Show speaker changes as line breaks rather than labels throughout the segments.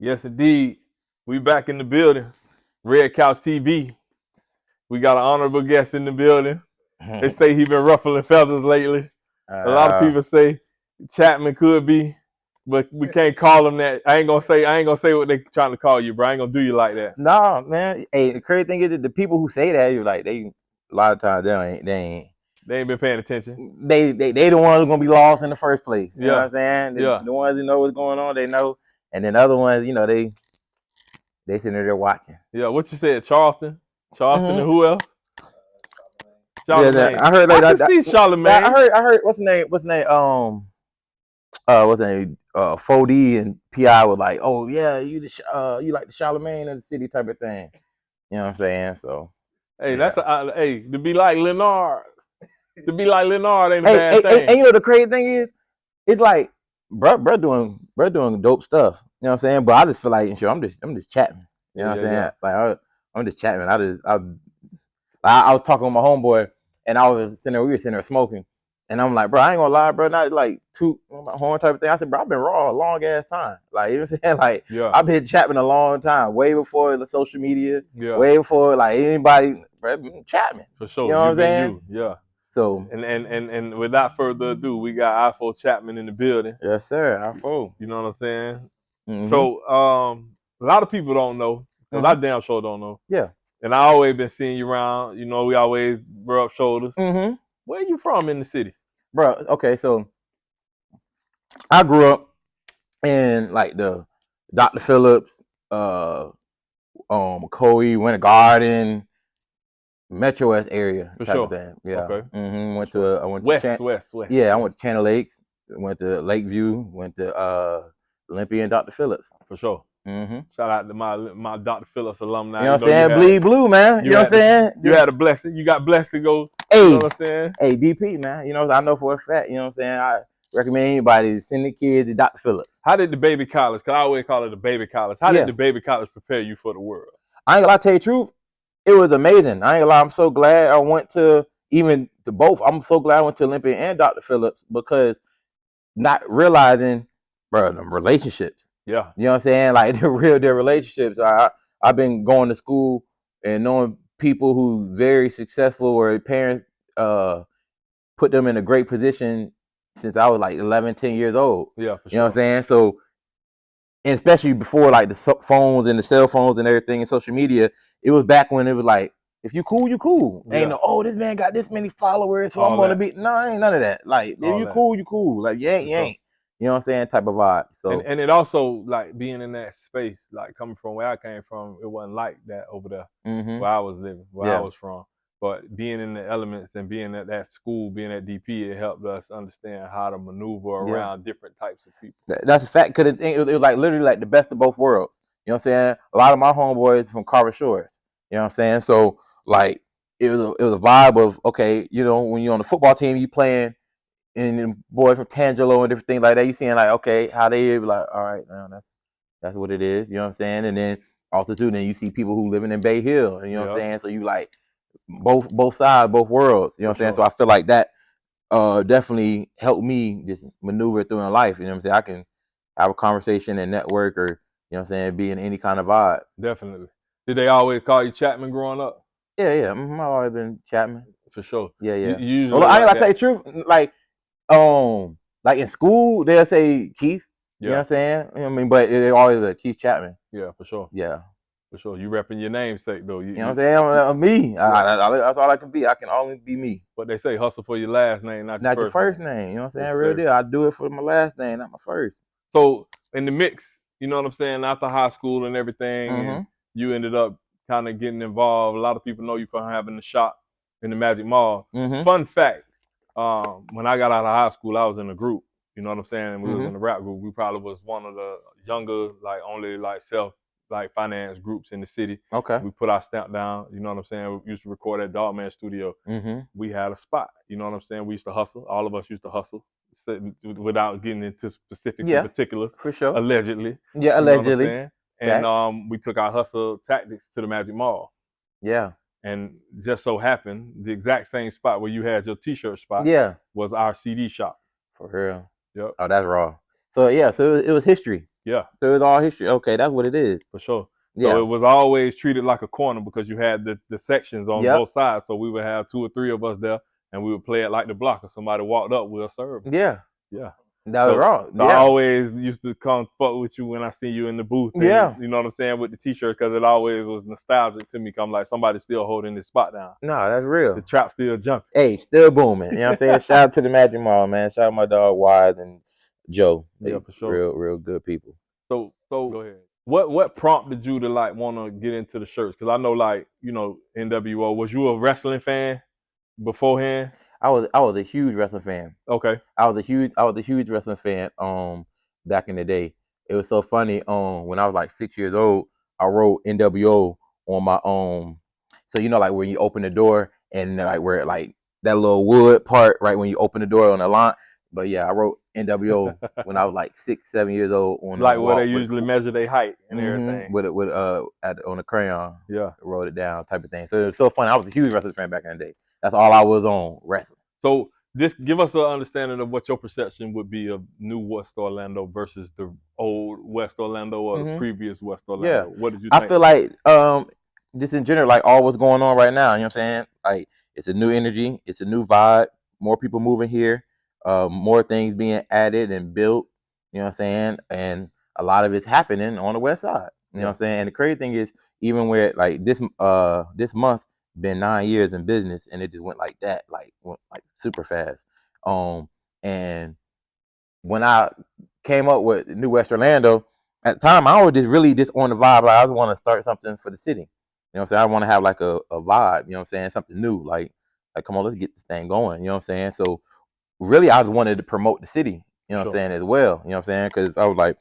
Yes, indeed. We back in the building. Red Couch TV. We got an honorable guest in the building. They say he been ruffling feathers lately. A lot of
uh,
people say Chapman could be, but we can't call him that. I ain't gonna say what they trying to call you, bro. I ain't gonna do you like that.
no, man. Hey, the crazy thing is that the people who say that, you like they a lot of times
They ain't been paying attention.
they the ones who gonna be lost in the first place. You know what
Yeah,
I'm saying?
yeah,
The ones who know what's going on, they know, and then the other ones, they sitting there watching.
yeah. What you said, Charleston? Charleston and
Mm-hmm.
who else?
Yeah,
Charlemagne.
I heard
I
like
can
that.
see
I
Charlemagne.
heard what's the name? What's the name? 4D and PI was like, oh yeah, you like the Charlemagne of the city type of thing. You know what I'm saying? So
Hey,
yeah.
hey to be like Leonard. To be like Leonard ain't a
Hey,
bad
hey, hey,
thing.
and you know the crazy thing is, it's like, bro doing dope stuff. You know what I'm saying? But I just feel like, sure, I'm just chatting. You
Yeah,
know what
yeah,
I'm
yeah.
saying? I'm just chatting. I was talking with my homeboy, and we were sitting there smoking, and I'm like, bro, I ain't gonna lie, bro, not like too my horn type of thing. I said, bro, I've been raw a long ass time. Like, you know what I'm saying? Like,
Yeah,
I've been chatting a long time, way before the social media,
yeah,
way before like anybody, bro, Chapman.
for
You
sure.
know what
You
I'm
been
saying?
you, yeah.
So,
And without further ado, we got I4Chapman in the building.
yes, sir. I4.
You know what I'm saying?
Mm-hmm.
So a lot of people don't know, because I
Mm-hmm.
damn sure don't know.
Yeah.
And I always been seeing you around. You know, we always rub shoulders.
Mm-hmm.
Where you from in the city?
Bro, okay, so I grew up in like the Dr. Phillips, uh, McCoy, Winter Garden, Metro West area
For
type of
sure.
thing. Yeah.
Okay.
Mm-hmm.
For sure.
I went to
West.
yeah, I
Yeah.
went to Channel Lakes, went to Lakeview, went to Olympia and Dr. Phillips.
For sure.
Mm-hmm.
Shout out to my Dr. Phillips
You
alumni.
know
You
what
know,
I'm saying? Bleed blue, man. You know what I'm saying?
you had a blessing. You got blessed to go. You know
Hey,
what I'm saying?
hey, DP, man. You know, I know for a fact, you know what I'm saying? I recommend anybody to send the kids to Dr. Phillips.
How did the baby college? Cause I always call it the baby college. How did
Yeah.
the baby college prepare you for the world?
I ain't gonna lie, tell you the truth. It was amazing. I ain't gonna lie. I'm so glad I went to even to both. I'm so glad I went to Olympia and Dr. Phillips because not realizing, bro, the relationships.
Yeah.
You know what I'm saying? Like their relationships. I've been going to school and knowing people who very successful or parents put them in a great position since I was like 11, 10 years old.
Yeah, for
You know what I'm
sure.
saying? So, and especially before like the phones and the cell phones and everything and social media, it was back when it was like, if you cool, you cool. Ain't
Yeah.
no, oh, this man got this many followers, so I'm
All
gonna
that.
be no, ain't none of that. Like, if
All
you
that.
cool, you cool. Like,
For
you
sure.
ain't. You know what I'm saying? Type of vibe.
And
So
and it also like being in that space, like coming from where I came from, it wasn't like that over there
mm-hmm.
where I was living, where I
Yeah.
was from. But being in the elements and being at that school, being at DP, it helped us understand how to maneuver
Yeah.
around different types of people.
That's a fact because it was like literally like the best of both worlds. You know what I'm saying? A lot of my homeboys from Carver Shores. You know what I'm saying? So like it was a vibe of okay, you know, when you're on the football team, you playing and then boys from Tangelo and different things like that. You seeing like okay, how they be like, all right, now that's what it is. You know what I'm saying? And then also too, then you see people who living in Bay Hill. You know what I'm
Yeah,
saying? So you like both sides, both worlds. You know
for
what I'm saying? So
sure.
I feel like that definitely helped me just maneuver through in life. You know what I'm saying? I can have a conversation and network or, you know what I'm saying, be in any kind of vibe.
Definitely. Did they always call you Chapman growing up?
Yeah, yeah. I've always been Chapman.
For sure.
Yeah,
You,
yeah.
you
Well,
usually
I ain't
like
gonna tell
that.
you the truth. Like in school, they'll say Keith. You know what
Yeah,
I'm saying? You know what I mean? But they're always a Keith Chapman.
yeah, for sure.
Yeah.
For sure. You repping your namesake though.
You know what I'm saying? Me.
Yeah.
That's all I can be. I can only be me.
What they say, hustle for your last name, not your
Not your
first name.
first name. You know what I'm saying?
Yes,
Real
sir.
deal. I do it for my last name, not my first.
So in the mix, you know what I'm saying, after high school and everything, and
Mm-hmm.
you ended up kind of getting involved. A lot of people know you from having the shop in the Magic Mall.
Mm-hmm.
Fun fact: when I got out of high school, I was in a group. You know what I'm saying? And we was
Mm-hmm.
in a rap group. We probably was one of the younger, like only like self like finance groups in the city.
Okay.
We put our stamp down. You know what I'm saying? We used to record at Dogman Studio.
Mm-hmm.
We had a spot. You know what I'm saying? We used to hustle. All of us used to hustle without getting into specifics and
Yeah,
particulars,
for sure.
allegedly.
Yeah,
You know what I'm
allegedly.
saying? And
Fact.
we took our hustle tactics to the Magic Mall.
Yeah.
And just so happened, the exact same spot where you had your T-shirt spot
Yeah.
was our CD shop.
For real.
Yep.
Oh, that's raw. So yeah, so it was history.
Yeah.
So it's all history. Okay, that's what it is.
For sure.
Yeah.
So it was always treated like a corner because you had the sections on
Yep.
both sides. So we would have 2 or 3 of us there, and we would play it like the block. If somebody walked up, we'll serve 'em.
Yeah.
Yeah.
That was wrong.
So I
Yeah.
always used to come fuck with you when I see you in the booth, and
Yeah.
you know what I'm saying, with the t-shirt, because it always was nostalgic to me. 'Cause I'm like, somebody's still holding this spot down.
No, that's
The
real.
trap still jumping.
Hey, still booming. You know what I'm saying? Shout out to the Magic Mall, man. Shout out my dog Wise and Joe. They
Yeah, for sure.
real good people.
So go ahead. What prompted you to like want to get into the shirts? Because I know, like, you know, NWO. Was you a wrestling fan beforehand?
I was a huge wrestling fan.
Okay.
I was a huge wrestling fan back in the day. It was so funny. When I was like 6 years old, I wrote NWO on my so you know, like when you open the door and like where like that little wood part, right, when you open the door on the line. But yeah, I wrote NWO when I was like 6, 7 years old on
Like
the
where
wall
they usually measure their height and everything.
with on the crayon.
Yeah.
Wrote it down type of thing. So it was so funny. I was a huge wrestling fan back in the day. That's all I was on, wrestling.
So just give us an understanding of what your perception would be of new West Orlando versus the old West Orlando or the previous West Orlando.
Yeah.
What did you
I
think?
feel like just in general, like all what's going on right now, you know what I'm saying? Like it's a new energy, it's a new vibe, more people moving here, more things being added and built, you know what I'm saying? And a lot of it's happening on the west side. You know what I'm saying? And the crazy thing is, even where like this month been 9 years in business and it just went like that, went like super fast. And when I came up with New West Orlando, at the time I was just really just on the vibe. Like I just want to start something for the city. You know what I'm saying? I want to have like a vibe, you know what I'm saying? Something new. Like come on, let's get this thing going. You know what I'm saying? So really I just wanted to promote the city, you know what I'm saying, as well. You know what I'm saying? Because I was like,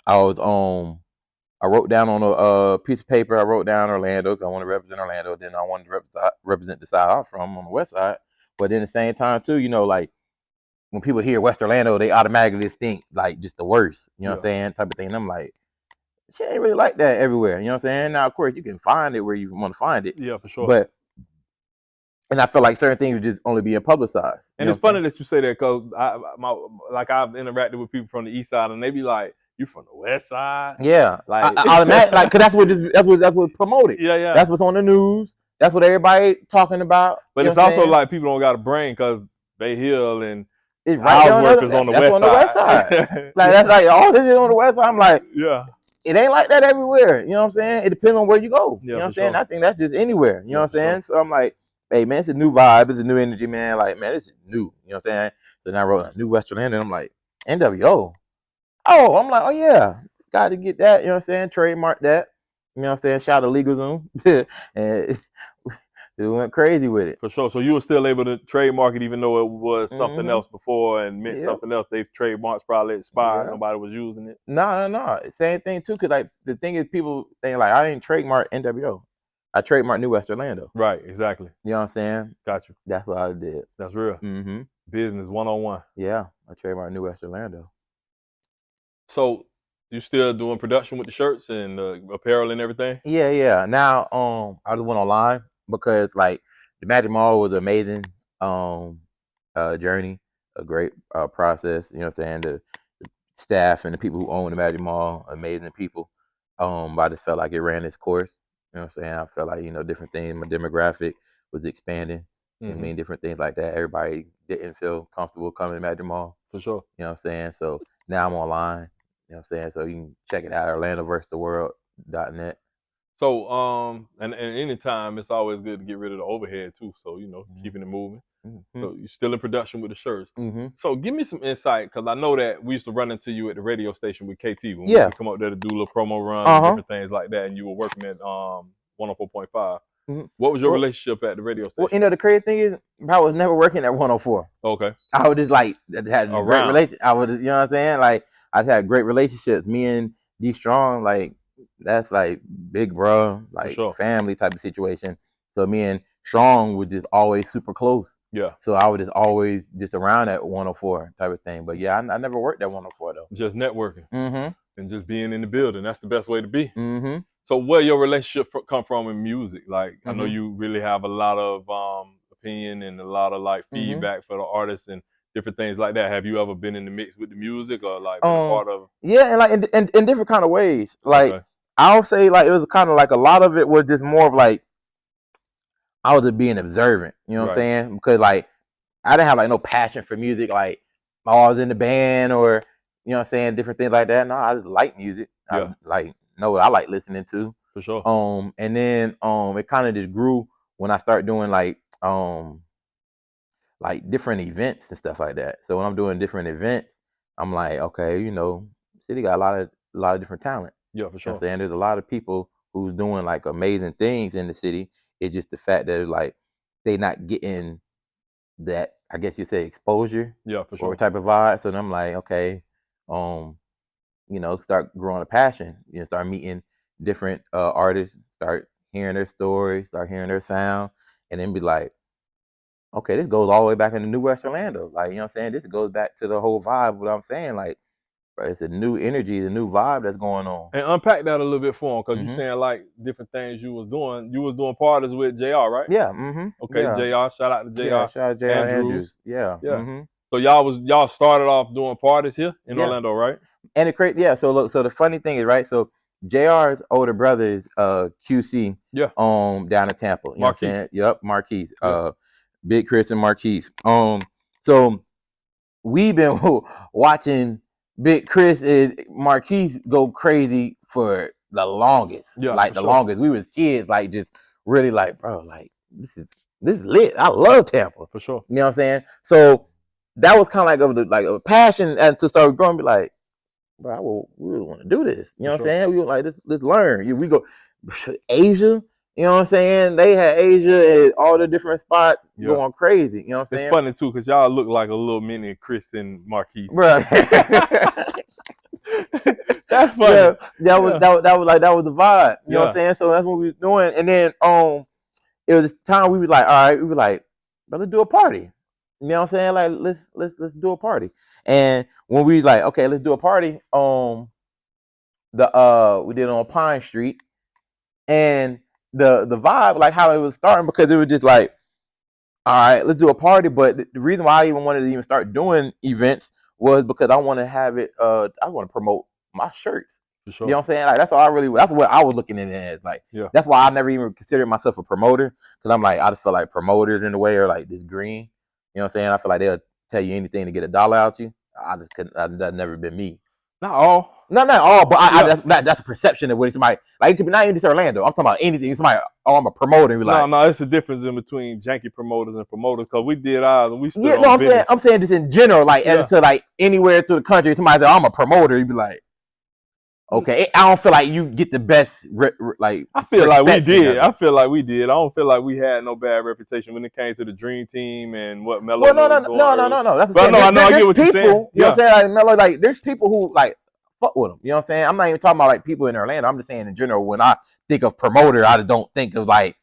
I wrote down on a piece of paper, I wrote down Orlando because I want to represent Orlando. Then I wanted to represent the side I'm from on the west side. But then at the same time too, you know, like when people hear West Orlando, they automatically just think like just the worst, you know what I'm saying, type of thing. And I'm like, shit ain't really like that everywhere, you know what I'm saying? Now, of course, you can find it where you want to find it.
Yeah, for sure.
But, and I feel like certain things are just only being publicized.
And it's funny that you say that because I've interacted with people from the east side and they be like, you from the west side?
Yeah.
Like,
automatic, like, cause that's what's promoted.
Yeah.
That's what's on the news. That's what everybody talking about.
But it's also like people don't got a brain because Bay Hill and
it's right there
on the west
side. Like that's like all this is on the west side. I'm like,
yeah,
it ain't like that everywhere. You know what I'm saying? It depends on where you go.
Yeah,
you know what I'm
sure.
saying? I think that's just anywhere. You know what I'm saying? So I'm like, hey man, it's a new vibe, it's a new energy, man. Like, man, this is new. You know what I'm saying? So then I wrote a New West Orlando and I'm like, NWO. Oh, I'm like, oh yeah, got to get that, you know what I'm saying? Trademark that. You know what I'm saying? Shout out to LegalZoom. And it went crazy with it.
For sure. So you were still able to trademark it even though it was something else before and meant something else. They trademarks probably expired. Nobody was using it.
No. Same thing too. Cause like the thing is, people think like I ain't trademark NWO. I trademarked New West Orlando.
Right. Exactly.
You know what I'm saying?
Got you.
That's what I did.
That's real. Business 101.
Yeah, I trademarked New West Orlando.
So you still doing production with the shirts and the apparel and everything?
Yeah. Now, I just went online because like the Magic Mall was an amazing journey, a great process. You know what I'm saying? The staff and the people who own the Magic Mall, amazing people. But I just felt like it ran its course. You know what I'm saying? I felt like, you know, different things, my demographic was expanding. I mean, different things like that. Everybody didn't feel comfortable coming to Magic Mall.
For sure.
You know what I'm saying? So now I'm online. You know what I'm saying? So you can check it out, orlandoversetheworld.net.
So, and anytime it's always good to get rid of the overhead too. So, you know, keeping it moving. So you're still in production with the shirts. So give me some insight, because I know that we used to run into you at the radio station with KT when we would come up there to do little promo runs and different things like that, and you were working at 104.5. What was your relationship at the radio station?
Well, you know, the crazy thing is, I was never working at 104.
Okay.
I was just like, had a great relationship. I was, you know what I'm saying? Like, I just had great relationships. Me and D Strong, like, that's like big bro, like family type of situation. So me and Strong were just always super close.
Yeah.
So I was just always just around at 104 type of thing. But yeah, I never worked at 104 though.
Just networking. And just being in the building. That's the best way to be. So where your relationship come from in music? Like, I know you really have a lot of opinion and a lot of like feedback for the artists and different things like that. Have you ever been in the mix with the music or like been a part of?
Yeah, and like in different kind of ways. Like
Okay.
I'll say like it was kind of like a lot of it was just more of like I was just being observant. You know what I'm
Right.
saying? Because like I didn't have like no passion for music. Like I was in the band or you know what I'm saying, different things like that. No, I just like music. I
Yeah.
like know what I like listening to.
For sure.
And then it kind of just grew when I started doing like different events and stuff like that. So when I'm doing different events, I'm like, okay, you know, city got a lot of different talent.
Yeah, for
You know what I'm
sure.
saying? There's a lot of people who's doing like amazing things in the city. It's just the fact that like they not getting that, I guess you say, exposure
Yeah, for
or
sure.
type of vibe. So then I'm like, okay, start growing a passion. Start meeting different artists, start hearing their stories, start hearing their sound, and then be like, okay, this goes all the way back into New West Orlando. Like, you know what I'm saying? This goes back to the whole vibe. What I'm saying, like, bro, it's a new energy, the new vibe that's going on.
And unpack that a little bit for him, because you
Mm-hmm.
saying like different things you was doing. You was doing parties with JR, right?
Yeah. Mm-hmm.
Okay,
Yeah.
JR. Shout out to JR.
Yeah. Shout out JR Andrews. Yeah.
Yeah.
Mm-hmm.
So y'all started off doing parties here in
Yeah.
Orlando, right?
And the crazy, yeah. So look, so the funny thing is, right? So JR's older brother is QC.
Yeah.
Down in Tampa. You know what I'm saying? Yep, Marquise.
Yeah.
Big Chris and Marquise. So we've been watching Big Chris and Marquise go crazy for the longest.
Yeah,
Like
for
the
sure.
longest. We was kids, like just really like, bro, like this is lit. I love Tampa.
For sure.
You know what I'm saying? So that was kind of like a passion and to start growing, be like, bro, we really want to do this. You know what I'm saying? We were like, let's learn. We go Asia. You know what I'm saying? They had Asia at all the different spots going crazy. You know what I'm saying?
It's funny too, because y'all look like a little mini Chris and Marquise.
Bro.
That's funny.
Yeah, that was the vibe. You know what I'm saying? So that's what we was doing. And then it was time we was like, all right, we were like, let's do a party. You know what I'm saying? Like let's do a party. And when we like, okay, let's do a party, we did it on Pine Street, and the vibe, like how it was starting, because it was just like, all right, let's do a party. But the reason why I even wanted to even start doing events was because I want to have it. I want to promote my shirts.
For sure.
You know what I'm saying? Like that's what I was looking at it as. Like that's why I never even considered myself a promoter, because I'm like, I just feel like promoters in the way are like this green. You know what I'm saying? I feel like they'll tell you anything to get $1 out you. I just couldn't. That's never been me.
Not all.
Not all, but that's a perception of what somebody like. It could be not even just Orlando. I'm talking about anything. Somebody, I'm a promoter.
No, it's a difference in between janky promoters and promoters, because we did ours and we still.
Yeah, no, I'm saying just in general, like to like anywhere through the country. Somebody say I'm a promoter, you'd be like, okay. I don't feel like you get the best like.
I feel like we did. I don't feel like we had no bad reputation when it came to the Dream Team and what Melo.
Well, no. That's what I'm saying.
I get what you're saying.
You know what I'm saying? Like Melo, like there's people who like fuck with them. You know what I'm saying? I'm not even talking about like people in Orlando. I'm just saying in general. When I think of promoter, I just don't think of like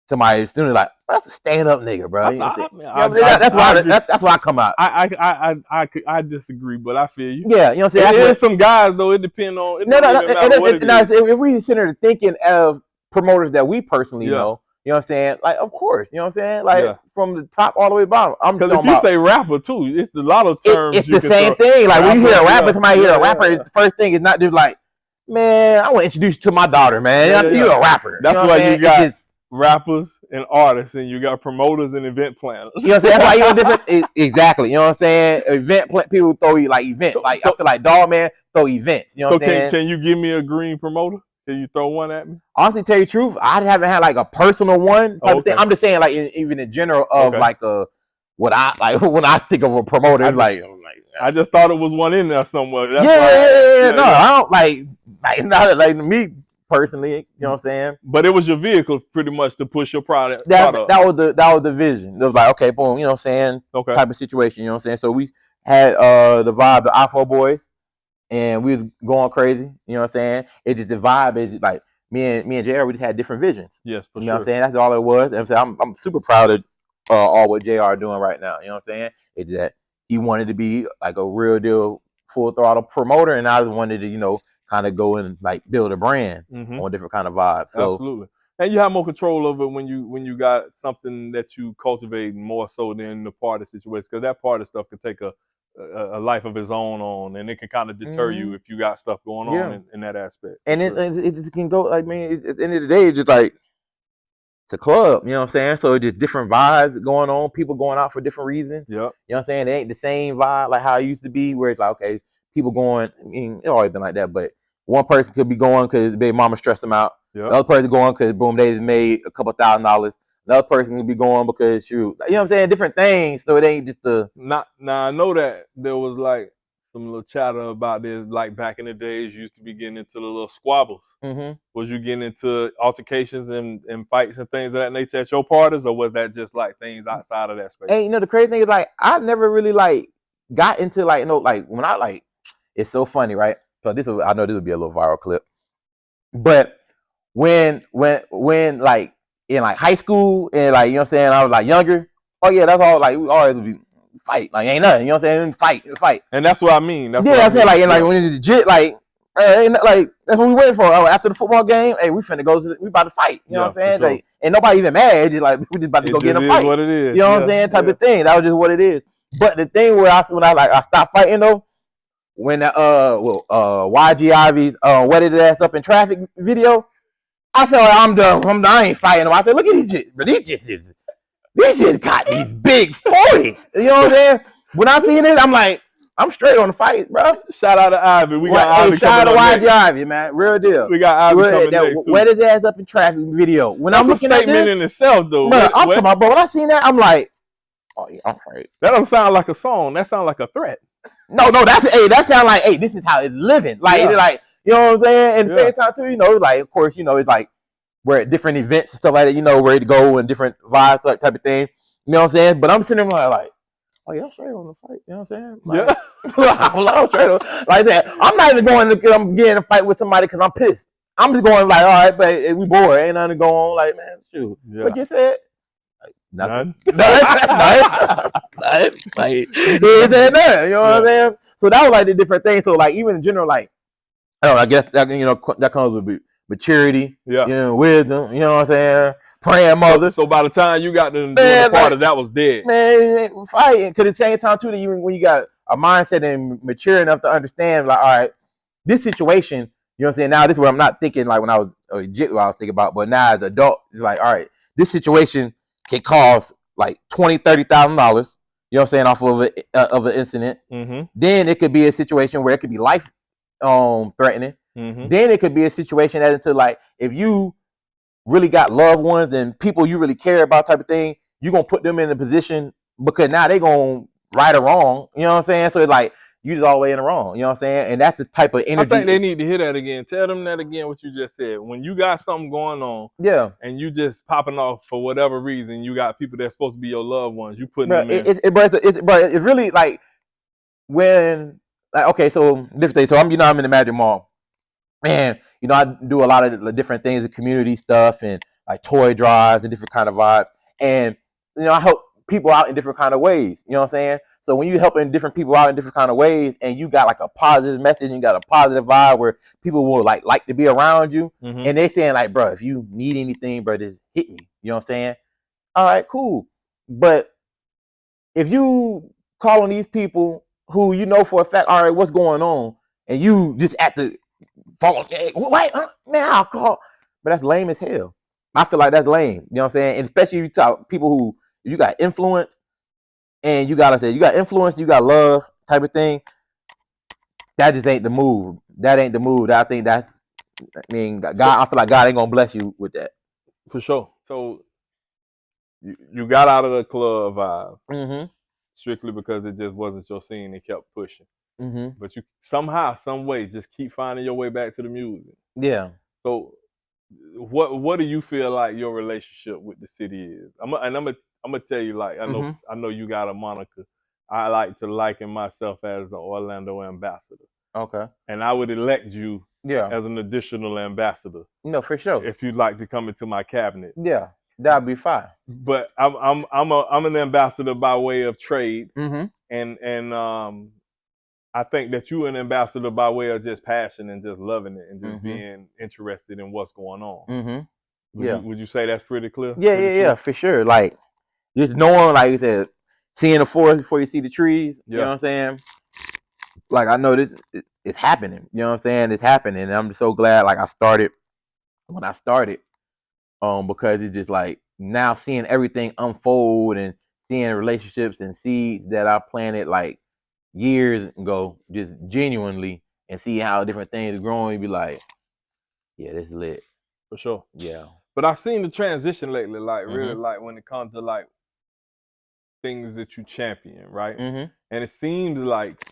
somebody as soon as like, that's a stand up nigga, bro. That's why I come out.
I disagree, but I feel you.
Yeah, you know what I'm saying.
There's some guys though. It depends on.
If we consider thinking of promoters that we personally know. You know what I'm saying? Like, of course. You know what I'm saying? Like, from the top all the way bottom.
Because if you say rapper, too, it's a lot of terms.
It's the same thing. Like, when you hear a rapper, somebody hear a rapper, the first thing is not just like, man, I want to introduce you to my daughter, man. You're a rapper.
That's why you got rappers and artists, and you got promoters and event planners.
You know what I'm saying? That's why you're different. Exactly. You know what I'm saying? People throw you like events. Like, I feel like Dog Man throw events. You know what I'm saying?
Can you give me a green promoter? Can you throw one at me?
Honestly, tell you the truth, I haven't had like a personal one type of thing. I'm just saying, like, even in general of like what I like when I think of a promoter,
I just thought it was one in there somewhere.
That's no, I don't not like me personally. You know what I'm saying?
But it was your vehicle pretty much to push your product.
That was the vision. It was like, okay, boom, you know what I'm saying? Type of situation. You know what I'm saying? So we had the vibe, the I4 boys. And we was going crazy, you know what I'm saying? It just, the vibe is like me and JR, we just had different visions.
Yes, for sure.
You know what I'm saying? That's all it was. I'm saying I'm super proud of all what JR doing right now. You know what I'm saying? It's that he wanted to be like a real deal, full throttle promoter, and I just wanted to, kind of go and like build a brand on a different kind of vibe. So
absolutely. And you have more control over it when you got something that you cultivate more so than the party situation, because that party stuff can take a life of its own on, and it can kind of deter you if you got stuff going on in that aspect.
And it just can go, like, man, at the end of the day, it's just like it's a club, you know what I'm saying? So it's just different vibes going on, people going out for different reasons.
Yep.
You know what I'm saying? It ain't the same vibe like how it used to be, where it's like, okay, people going, I mean, it's always been like that, but one person could be going because baby mama stressed them out.
Yep.
The other person going because boom, they just made a couple $1,000. Another person could be going because shoot, you know what I'm saying? Different things. So it ain't just
now I know that there was like some little chatter about this, like back in the days, you used to be getting into the little squabbles.
Mm-hmm.
Was you getting into altercations and fights and things of that nature at your parties, or was that just like things outside of that space?
And the crazy thing is, like, I never really like got into like, like when I like, it's so funny, right? So I know this would be a little viral clip, but when like in like high school and like, you know what I'm saying, I was like younger. Oh yeah, that's all. Like we always be fight. Like ain't nothing. You know what I'm saying? Fight.
And that's what I mean.
That's what I'm saying. Like, and like when it's legit, like, like that's what we waiting for. Oh, after the football game, hey, we finna go. We about to fight. You know what I'm saying? Sure. Like, and nobody even mad. Just like we just about to go get in a fight.
What it is.
You know what I'm saying? Type of thing. That was just what it is. But the thing when I stopped fighting though, when YG Ivy's wetted his ass up in traffic video, I said, I'm done. I ain't fighting him. I said, look at these shit. But these just got these big 40s. You know what I'm saying? When I seen it, I'm like, I'm straight on the fight, bro.
Shout out to Ivy. We got Ivy.
Shout out to YG Ivy, man. Real deal.
We got Ivy coming next.
Wet his ass up in traffic video. When I'm looking at this,
in itself, though.
Bro, I'm talking about, bro. When I seen that, I'm like, oh yeah, I'm right.
That don't sound like a song. That sounds like a threat.
No, that sound like, hey, this is how it's living. Like, like, you know what I'm saying? And at the same time, too, you know, like, of course, you know, it's like we're at different events and stuff like that, you know, where to go and different vibes, type of thing. You know what I'm saying? But I'm sitting there like, oh yeah, I'm straight on the fight. You know what I'm saying? Like, I'm straight on. Like I said, I'm not even going to I'm getting a fight with somebody because I'm pissed. I'm just going like, all right, but we bored. Ain't nothing going on. Like, man, shoot. Yeah. What you said? Like, nothing. Nothing. Like, he said nothing. You know what I'm saying? So that was like the different things. So like even in general, like, I don't know, I guess that, you know, that comes with maturity, you know, wisdom. You know what I'm saying? Praying mother.
So by the time you got to the part of that was dead.
Man, fighting. Because at the same time, too, that even when you got a mindset and mature enough to understand, like, all right, this situation, you know what I'm saying? Now, this is where I'm not thinking like when I was legit what I was thinking about, but now as an adult, it's like, all right, this situation can cost like $20,000, $30,000, you know what I'm saying, off of an incident. Mm-hmm. Then it could be a situation where it could be life threatening. Mm-hmm. Then it could be a situation that into like, if you really got loved ones and people you really care about type of thing, you're going to put them in a position because now they're going to right or wrong. You know what I'm saying? So it's like, you just all the way in the wrong. You know what I'm saying? And that's the type of energy.
I think they need to hear that again. Tell them that again, what you just said. When you got something going on, and you just popping off for whatever reason, you got people that's supposed to be your loved ones. You putting them in.
It's really like when, like, okay, so different things. So I'm in the Magic Mall. And, you know, I do a lot of the different things, the community stuff and like toy drives and different kind of vibes. And, you know, I help people out in different kind of ways. You know what I'm saying? So when you helping different people out in different kind of ways and you got like a positive message and you got a positive vibe where people will like to be around you, and they saying like, bro, if you need anything, bro, just hit me. You know what I'm saying? All right, cool. But if you call on these people who you know for a fact, all right, what's going on, and you just at the phone, hey, wait, man, I'll call. But that's lame as hell. I feel like that's lame. You know what I'm saying? And especially if you talk people who you got influence and you got influence, you got love type of thing. That just ain't the move. That ain't the move. I think I feel like God ain't gonna bless you with that.
For sure. So you got out of the club vibe strictly because it just wasn't your scene and kept pushing. But you somehow, some way, just keep finding your way back to the music.
Yeah.
So, what do you feel like your relationship with the city is? I'm gonna tell you, like, I know you got a moniker. I like to liken myself as an Orlando ambassador.
Okay.
And I would elect you as an additional ambassador.
No, for sure.
If you'd like to come into my cabinet.
Yeah, that'd be fine.
But I'm an ambassador by way of trade, and I think that you're an ambassador by way of just passion and just loving it and just being interested in what's going on. Would you say that's pretty clear?
Yeah, for sure. Like just knowing, like you said, seeing the forest before you see the trees. You know what I'm saying? Like I know this, it's happening. You know what I'm saying? It's happening, and I'm just so glad. Like I started when I started, because it's just like now seeing everything unfold and seeing relationships and seeds that I planted like years ago, just genuinely, and see how different things are growing. Be like, yeah, this is lit
for sure.
Yeah.
But I've seen the transition lately, like really, like when it comes to like things that you champion, right? And it seems like,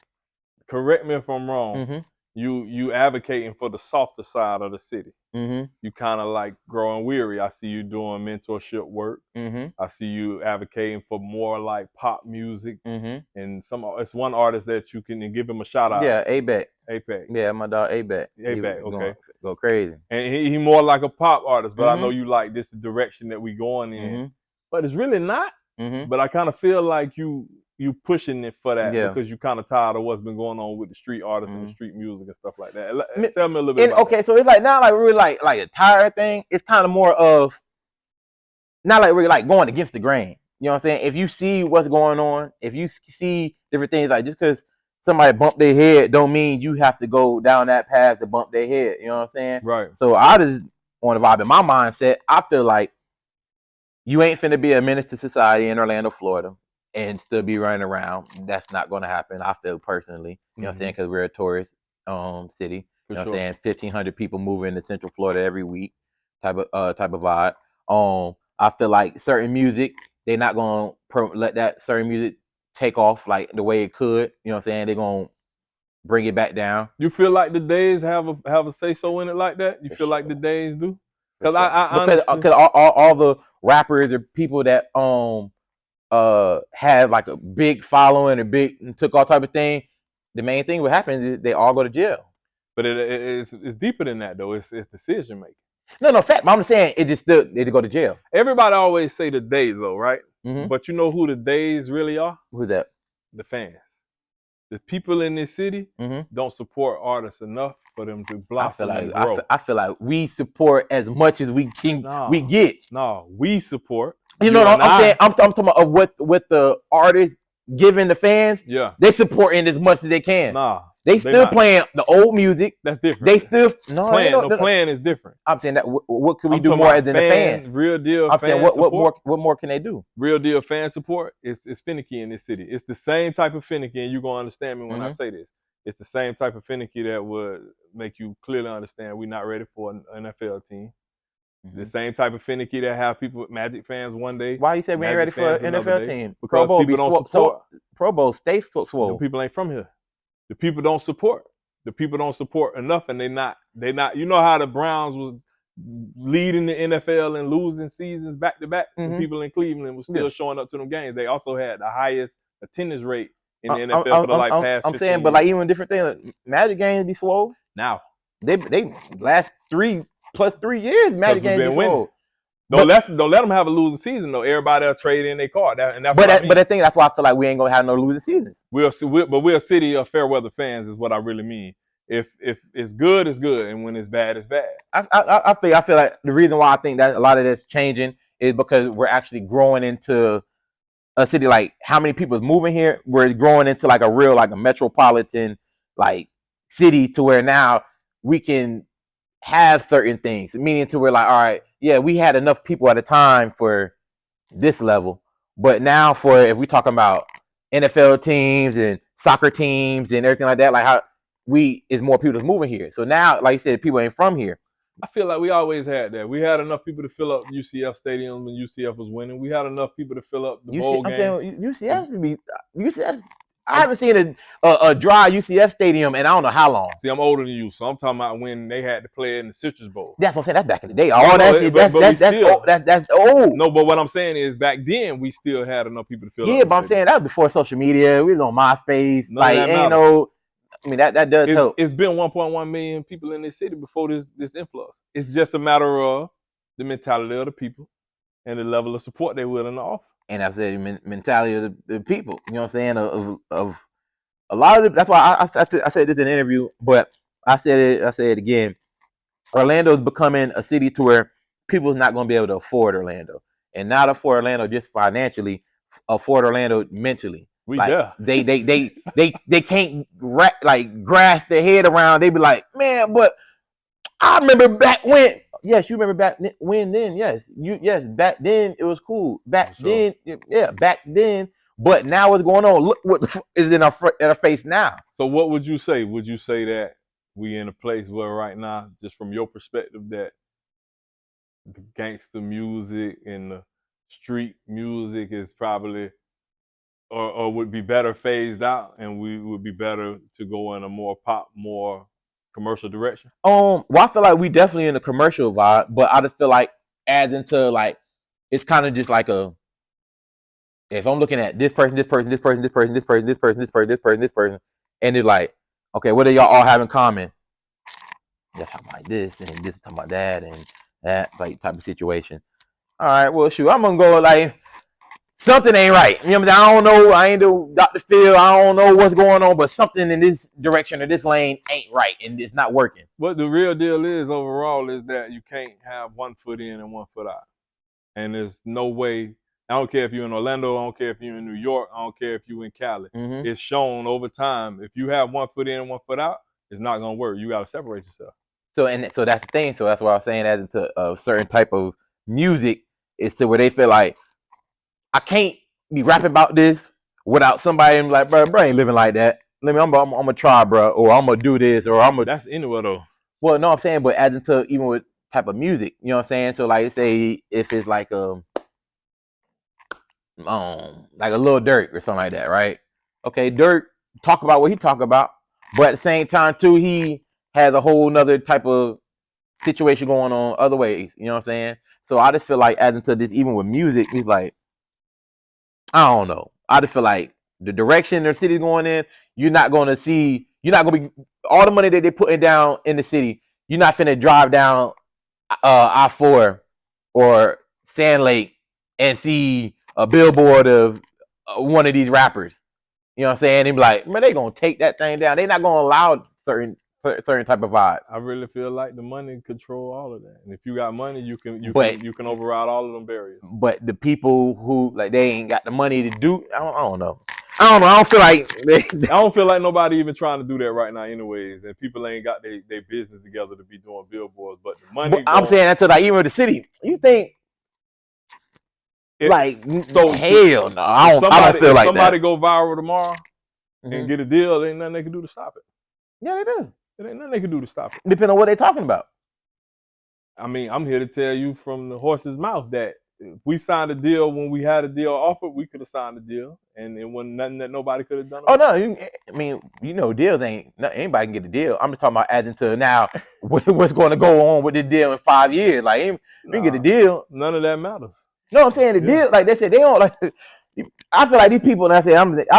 correct me if I'm wrong, you advocating for the softer side of the city. You kind of like growing weary. I see you doing mentorship work. I see you advocating for more like pop music. And it's one artist that you can give him a shout out.
Yeah, ABEC.
Yeah,
my dog ABEC.
Okay.
Go crazy.
And he more like a pop artist, but I know you like this direction that we going in. But it's really not. But I kind of feel like you pushing it for that because you kind of tired of what's been going on with the street artists and the street music and stuff like that. Tell me a little bit about that.
So it's like not like really like a tired thing. It's kind of more of not like really like going against the grain. You know what I'm saying? If you see what's going on, if you see different things, like just because somebody bumped their head don't mean you have to go down that path to bump their head. You know what I'm saying?
Right.
So I just on the vibe in my mindset, I feel like you ain't finna be a menace to society in Orlando, Florida, and still be running around. That's not going to happen. I feel personally. You know what I'm saying? Because we're a tourist city. You know what I'm saying? 1,500 people moving to Central Florida every week, type of vibe. I feel like certain music, they're not gonna let that certain music take off like the way it could. You know what I'm saying? They're gonna bring it back down.
You feel like the days have a say so in it like that? You feel like the days do? Because
all the rappers or people that have like a big following and took all type of thing. The main thing what happens is they all go to jail.
But it's deeper than that though. It's decision making.
No, fact. But I'm saying it just still they go to jail.
Everybody always say the days though, right? But you know who the days really are?
Who's that?
The fans. The people in this city don't support artists enough for them to blossom and grow.
I feel like we support as much as we can. We get.
No, we support.
You know what I'm saying? I'm talking about what the artists giving the fans.
Yeah,
they supporting as much as they can.
Nah,
they still playing the old music.
That's different.
They still
playing is different.
I'm saying that. What can we do more than the fans?
Real deal.
I'm saying what more can they do?
Real deal fan support is finicky in this city. It's the same type of finicky, and you're gonna understand me when I say this. It's the same type of finicky that would make you clearly understand we're not ready for an NFL team. The same type of finicky that have people with Magic fans one day.
Why you say we ain't ready for an NFL team?
Because people don't support.
Pro Bowl stays swole.
The people ain't from here. The people don't support. The people don't support enough, and they not. You know how the Browns was leading the NFL and losing seasons back to back. The people in Cleveland was still showing up to them games. They also had the highest attendance rate in the NFL for the past.
I'm saying, but like even different things, like Magic games be swole.
Now
they last 3+ 3 years, Magic games be swole.
Don't let them have a losing season though. Everybody will trade in their card.
But the thing that's why I feel like we ain't gonna have no losing seasons.
We're a city of fair weather fans is what I really mean. If it's good, it's good, and when it's bad, it's bad.
I feel like the reason why I think that a lot of that's changing is because we're actually growing into a city. Like how many people is moving here? We're growing into like a real like a metropolitan like city to where now we can have certain things, meaning to where like, all right, yeah, we had enough people at a time for this level, but now for if we talking about NFL teams and soccer teams and everything like that, like how is more people that's moving here. So now, like you said, people ain't from here.
I feel like we always had that. We had enough people to fill up UCF stadiums when UCF was winning. We had enough people to fill up the bowl game.
UCF I haven't seen a dry UCF stadium in I don't know how long.
See, I'm older than you, so I'm talking about when they had to play in the Citrus Bowl.
That's what I'm saying. That's back in the day. That's old.
No, but what I'm saying is back then we still had enough people to fill up.
Yeah, but I'm saying that was before social media. We was on MySpace. That does help.
It's been 1.1 million people in this city before this influx. It's just a matter of the mentality of the people and the level of support they're willing to offer.
And I said mentality of the people, you know what I'm saying, of a lot of it. That's why I said this in an interview, but I said it again. Orlando is becoming a city to where people's not going to be able to afford Orlando, and not afford Orlando just financially, afford Orlando mentally.
We
like
there.
they can't grasp their head around. They be like, man, but I remember back when. Yes, you remember back when then. Yes, back then it was cool. Back then, yeah, back then. But now what's going on? Look what is in our face now.
So what would you say? Would you say that we in a place where right now, just from your perspective, that the gangster music and the street music is probably or would be better phased out, and we would be better to go in a more pop, more commercial direction?
Well, I feel like we definitely in a commercial vibe, but I just feel like adding to it's kind of just like if I'm looking at this person, and it's like, okay, what do y'all all have in common? They're talking about this, and this is talking about that, and that type of situation. All right, well, shoot, I'm gonna go something ain't right. You know what I'm saying? I don't know. I ain't do Dr. Phil. I don't know what's going on, but something in this direction or this lane ain't right, and it's not working.
What the real deal is overall is that you can't have 1 foot in and 1 foot out. And there's no way. I don't care if you're in Orlando. I don't care if you're in New York. I don't care if you're in Cali.
Mm-hmm.
It's shown over time. If you have 1 foot in and 1 foot out, it's not gonna work. You gotta separate yourself.
So that's the thing. So that's what I was saying. As into a certain type of music, is to where they feel like I can't be rapping about this without somebody and like, bro, ain't living like that. I'm gonna try, bro, or I'm gonna do this, or I'm gonna.
That's anywhere though.
Well, no, I'm saying, but as into even with type of music, you know what I'm saying. So like, say if it's like a Lil Durk or something like that, right? Okay, Durk talk about what he talk about, but at the same time too, he has a whole nother type of situation going on other ways. You know what I'm saying? So I just feel like adding to this, even with music, he's like, I don't know. I just feel like the direction the city's going in, you're not going to be all the money that they're putting down in the city. You're not finna drive down I4 or Sand Lake and see a billboard of one of these rappers. You know what I'm saying? And be like, man, they gonna take that thing down. They're not gonna allow certain type of vibes.
I really feel like the money control all of that. And if you got money, you can override all of them barriers.
But the people who they ain't got the money to do, I don't know. I don't feel like
I don't feel like nobody even trying to do that right now, anyways. And people ain't got their business together to be doing billboards. But the money.
I'm saying that to even the city. You think? Hell no. I don't feel like
somebody go viral tomorrow and get a deal. There ain't nothing they can do to stop it.
Yeah, they do.
There ain't nothing they can do to stop it.
Depending on what they're talking about.
I mean, I'm here to tell you from the horse's mouth that if we signed a deal when we had a deal offered, we could have signed a deal, and it wasn't nothing that nobody could have done.
Oh no, deals ain't anybody can get a deal. I'm just talking about adding to now what's going to go on with this deal in 5 years. Like, we can get a deal.
None of that matters.
No, I'm saying the deal. Like they said, they don't like. I feel like these people, and I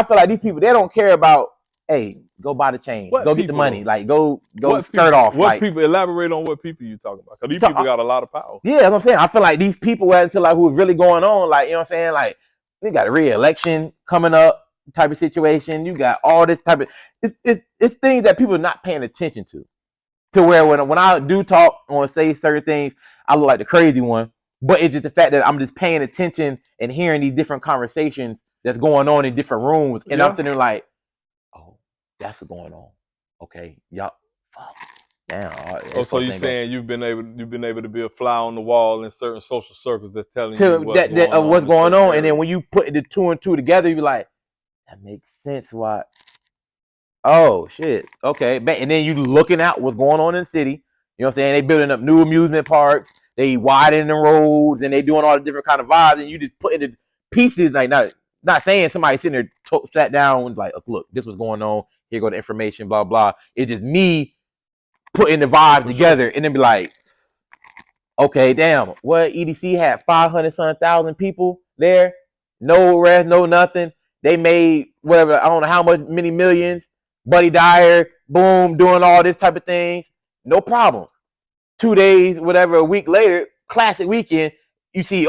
feel like these people, they don't care about. Hey, go buy the chain. Go get the money. Like go skirt off.
What people? Elaborate on what people you talking about? Because these people got a lot of power.
Yeah, that's what I'm saying. I feel like these people until who's really going on. Like, you know what I'm saying? Like, we got a re-election coming up type of situation. You got all this type of it's things that people are not paying attention to. To where when I do talk or say certain things, I look like the crazy one. But it's just the fact that I'm just paying attention and hearing these different conversations that's going on in different rooms, and I'm sitting there like, oh, that's what's going on. Okay, y'all, fuck. Damn.
So you're saying you've been able to be a fly on the wall in certain social circles that's telling you what's
going on, and then when you put the 2 and 2 together, you be like, that makes sense. Why? Oh shit. Okay, and then you looking out what's going on in the city. You know what I'm saying? They building up new amusement parks. They widening the roads, and they doing all the different kind of vibes, and you just put in the pieces. Like, not saying somebody sitting there sat down and like, look, this was going on. Here go the information, blah blah. It's just me putting the vibe together, and then be like, okay, damn, what EDC had 500,000 people there, no rest, no nothing. They made whatever, I don't know how many millions. Buddy Dyer, boom, doing all this type of things, no problem. 2 days, whatever, a week later, classic weekend, you see,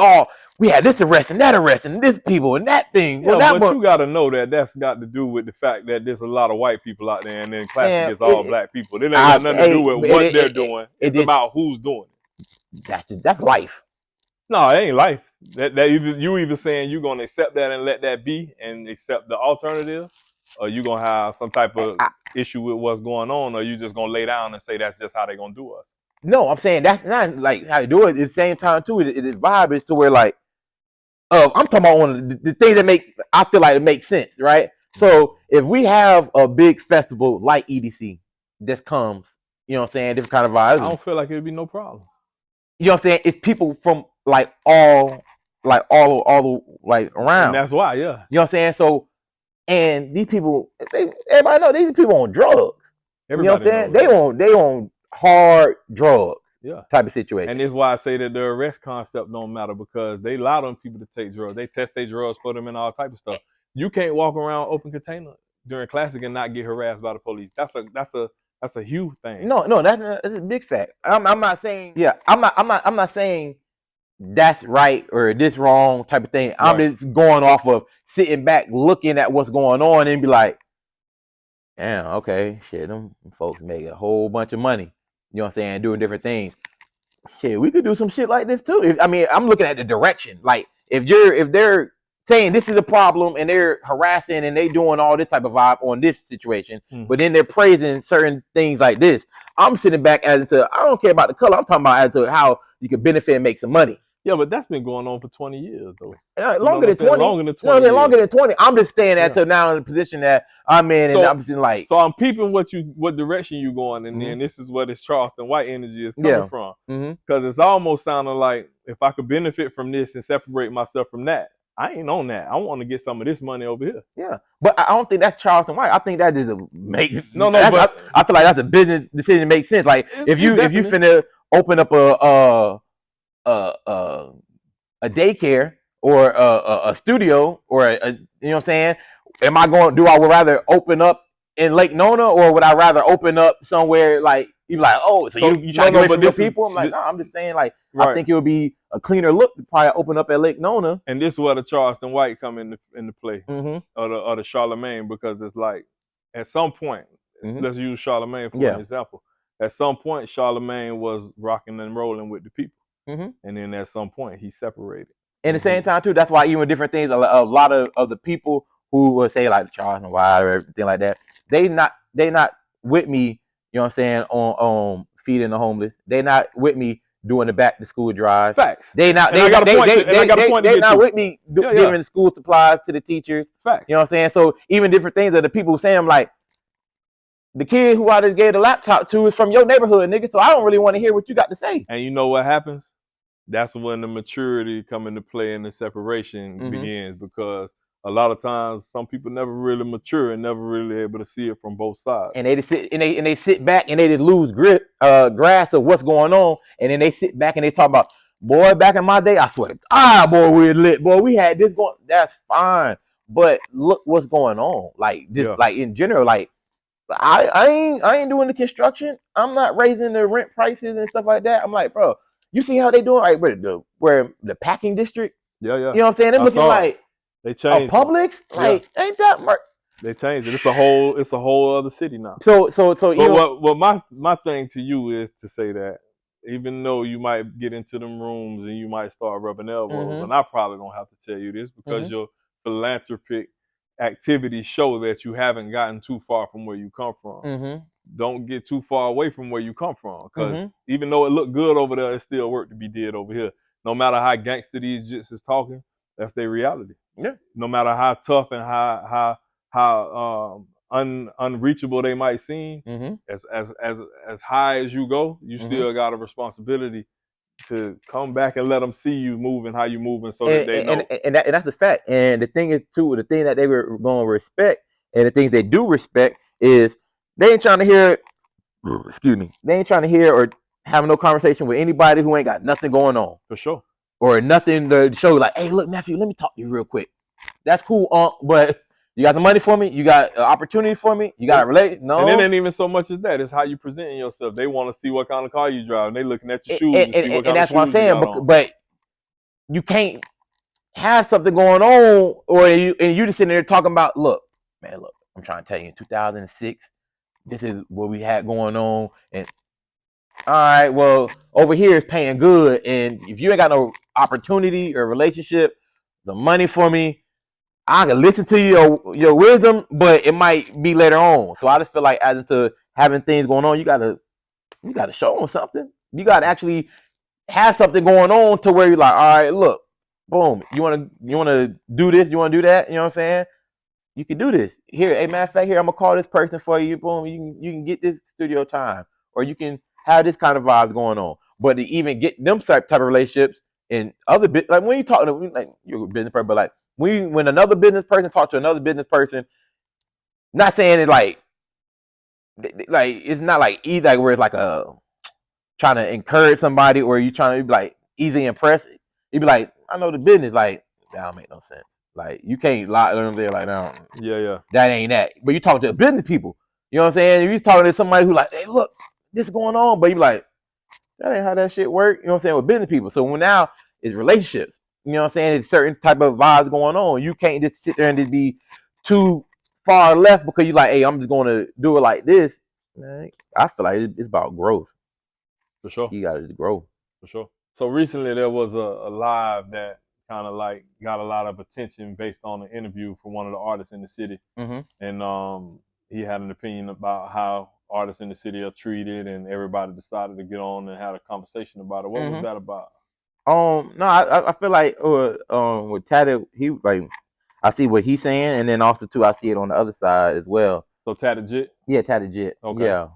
we had this arrest and that arrest and this people and that thing.
Yeah, but you got to know that's got to do with the fact that there's a lot of white people out there, and then classic is all black people. It ain't got nothing to do with what they're doing. It's about who's doing it.
that's life.
No, it ain't life. That you either saying you're gonna accept that and let that be and accept the alternative, or you gonna have some type of issue with what's going on, or you just gonna lay down and say that's just how they gonna do us.
No, I'm saying that's not like how you do it. At the same time too, the vibe is to where like, I'm talking about one of the things that I feel like it makes sense, right? So if we have a big festival like EDC, this comes, you know what I'm saying, different kind of vibes.
I don't feel like it'd be no problem.
You know what I'm saying? It's people from like all like around.
And that's why, yeah.
You know what I'm saying? So, and these people, everybody know these people on drugs. Everybody, you know what I'm saying? They on hard drugs. Yeah. Type of situation.
And it's why I say that the arrest concept don't matter, because they allow them people to take drugs. They test their drugs for them and all type of stuff. You can't walk around open container during Classic and not get harassed by the police. That's a huge thing.
No, that's a big fact. I'm not saying, yeah, I'm not saying that's right or this wrong type of thing. I'm just going off of sitting back, looking at what's going on, and be like, damn, okay, shit, them folks make a whole bunch of money. You know what I'm saying? Doing different things. Shit, we could do some shit like this too. I'm looking at the direction. Like, if they're saying this is a problem and they're harassing and they doing all this type of vibe on this situation, but then they're praising certain things like this, I'm sitting back as to, I don't care about the color. I'm talking about as to how you can benefit and make some money.
Yeah, but that's been going on for 20 years, though.
Longer than 20. Longer than 20. No, longer than 20. I'm just staying at to now in the position that I'm in, and I'm just like.
So I'm peeping what direction you going, and then this is where this Charleston White energy is coming from. Because it's almost sounding like if I could benefit from this and separate myself from that, I ain't on that. I want to get some of this money over here.
Yeah, but I don't think that's Charleston White. I think that is but I feel like that's a business decision that makes sense. Like if you finna open up a daycare or a studio or you know what I'm saying? I would rather open up in Lake Nona, or would I rather open up somewhere like you be like, oh, so you trying to get away from your people? I'm like, no, I'm just saying like I think it would be a cleaner look to probably open up at Lake Nona.
And this is where the Charleston White come into play, or the Charlemagne, because it's like at some point, let's use Charlemagne for an example. At some point, Charlemagne was rocking and rolling with the people. And then at some point he separated.
And at the same time too, that's why even different things, a lot of the people who will say like Charles and Why or everything like that, they not with me, you know what I'm saying, on feeding the homeless. They not with me doing the back to school drive.
Facts.
They not with me giving school supplies to the teachers.
Facts.
You know what I'm saying? So even different things that the people saying, I'm like, the kid who I just gave the laptop to is from your neighborhood, nigga. So I don't really want to hear what you got to say.
And you know what happens? That's when the maturity come into play and the separation begins, because a lot of times some people never really mature and never really able to see it from both sides.
And they sit back and they just lose grasp of what's going on, and then they sit back and they talk about, boy, back in my day, I swear to God, boy, we're lit, boy, we had this going. That's fine, but look what's going on. Like just like in general, like. I ain't doing the construction. I'm not raising the rent prices and stuff like that. I'm like, bro, you see how they doing? Right, where the packing district?
Yeah.
You know what I'm saying? They're looking like
they changed
Publix. Like, ain't that much?
They changed it. It's a whole other city now.
So
my thing to you is to say that even though you might get into them rooms and you might start rubbing elbows, and I probably don't have to tell you this because your philanthropic activities show that you haven't gotten too far from where you come from. Don't get too far away from where you come from, because even though it looked good over there, it's still work to be did over here. No matter how gangster these jits is talking, that's their reality.
Yeah.
No matter how tough and how unreachable they might seem, as high as you go, you still got a responsibility to come back and let them see you moving how you moving, so that they know.
And that's a fact. And the thing is too, the thing that they were going to respect, and the things they do respect, is they ain't trying to hear. Excuse me. They ain't trying to hear or have no conversation with anybody who ain't got nothing going on.
For sure.
Or nothing to show. Like, hey, look, nephew, let me talk to you real quick. That's cool, but you got the money for me? You got an opportunity for me? You got a relate? No.
And it ain't even so much as that. It's how you presenting yourself. They want to see what kind of car you drive. And they looking at your shoes and see what kind of shoes you got on. And that's what I'm saying.
But you can't have something going on, or you just sitting there talking about, look, I'm trying to tell you, in 2006, this is what we had going on. And all right, well, over here is paying good, and if you ain't got no opportunity or relationship, the money for me, I can listen to your wisdom, but it might be later on. So I just feel like as into having things going on, you gotta show them something. You gotta actually have something going on to where you're like, all right, look, boom, you wanna do this, you wanna do that, you know what I'm saying? You can do this. Here, a matter of fact, here, I'm gonna call this person for you. Boom, you can get this studio time, or you can have this kind of vibes going on. But to even get them type of relationships and other bit, like when you talk to like you're a business person, but like when another business person talk to another business person, not saying it like it's not like either like where it's like a trying to encourage somebody or you trying to be like easy impress. You be like, I know the business, like that don't make no sense. Like you can't lie to them there like that.
Yeah.
That ain't that. But you talk to business people. You know what I'm saying? If you talking to somebody who like, hey, look, this is going on, but you be like, that ain't how that shit work. You know what I'm saying? With business people. So when now it's relationships. You know what I'm saying? It's certain type of vibes going on. You can't just sit there and just be too far left because you like, hey, I'm just going to do it like this. Man, I feel like it's about growth.
For sure.
You gotta grow.
For sure. So recently there was a live that kind of like got a lot of attention based on an interview from one of the artists in the city, and he had an opinion about how artists in the city are treated, and everybody decided to get on and have a conversation about it. What was that about?
No, I feel like with Tatted, he like I see what he's saying, and then also too I see it on the other side as well.
So Tatted Jit?
Yeah, Tatted Jit.
Okay.
Yeah.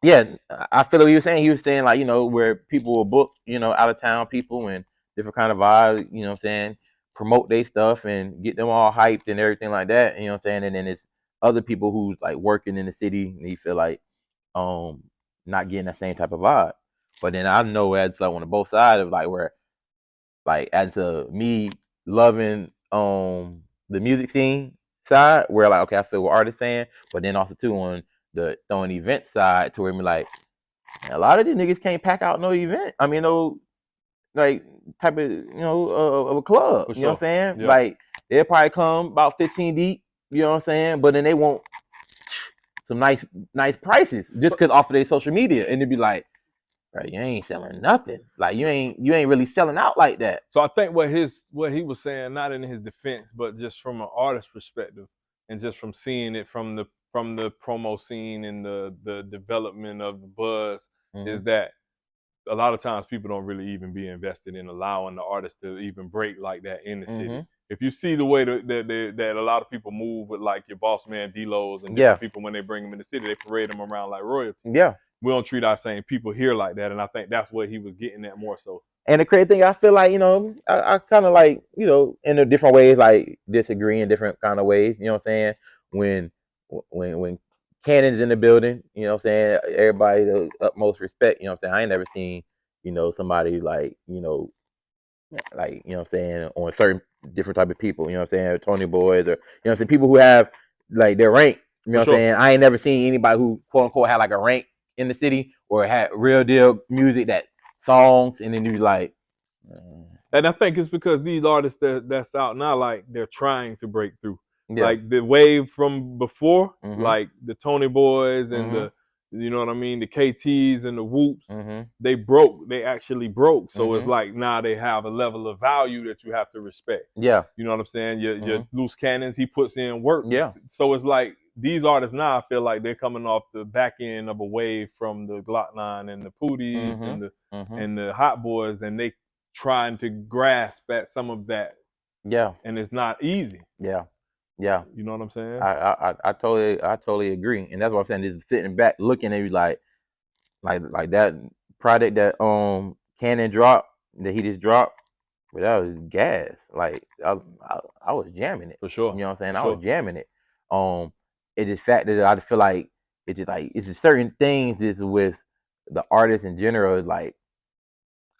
Yeah, I feel what he was saying. He was saying like, where people will book, out of town people and different kind of vibes, you know what I'm saying, promote their stuff and get them all hyped and everything like that, you know what I'm saying? And then it's other people who's like working in the city and he feel like not getting that same type of vibe. But then I know as like on the both sides of like where like as to me loving the music scene side where like okay I feel what artists saying, but then also too on the throwing event side to where me like a lot of these niggas can't pack out no event. I mean no like type of of a club.
For
you know what I'm
sure.
saying?
Yeah.
Like they'll probably come about 15 deep, you know what I'm saying? But then they want some nice prices just because off of their social media and they'd be like, right, you ain't selling nothing. Like you ain't really selling out like that.
So I think what he was saying, not in his defense, but just from an artist perspective, and just from seeing it from the promo scene and the development of the buzz, is that a lot of times people don't really even be invested in allowing the artist to even break like that in the city. If you see the way that a lot of people move with like your boss man D-Los and different people when they bring them in the city, they parade them around like royalty.
Yeah.
We don't treat our same people here like that, and I think that's what he was getting at more so.
And the crazy thing, I feel like, I kind of like, in a different ways, like disagree in different kind of ways. You know what I'm saying? When Cannon's in the building, you know what I'm saying? Everybody the utmost respect, you know what I'm saying? I ain't never seen, somebody like, like, you know what I'm saying, on certain different type of people, you know what I'm saying? Tony Boys or, you know what I'm saying? People who have like their rank, you know what I'm saying? I ain't never seen anybody who quote unquote had like a rank in the city or had real deal music that songs and then you like
and I think it's because these artists that's out now, like they're trying to break through. Like the wave from before, like the Tony Boys and the, you know what I mean, the KTs and the Whoops, they broke. They actually broke. So it's like now they have a level of value that you have to respect.
Yeah.
You know what I'm saying? Your Loose Cannons, he puts in work.
Yeah.
So it's like these artists now, I feel like they're coming off the back end of a wave from the Glock 9 and the Pooties and the Hot Boys, and they trying to grasp at some of that.
Yeah.
And it's not easy.
Yeah. Yeah.
You know what I'm saying?
I totally agree. And that's what I'm saying. Just sitting back looking at you like that product that Cannon dropped, that he just dropped, but that was gas. Like I was jamming it.
For sure.
You know what I'm saying? I was jamming it. It's just fact that I feel like it's just certain things just with the artists in general, like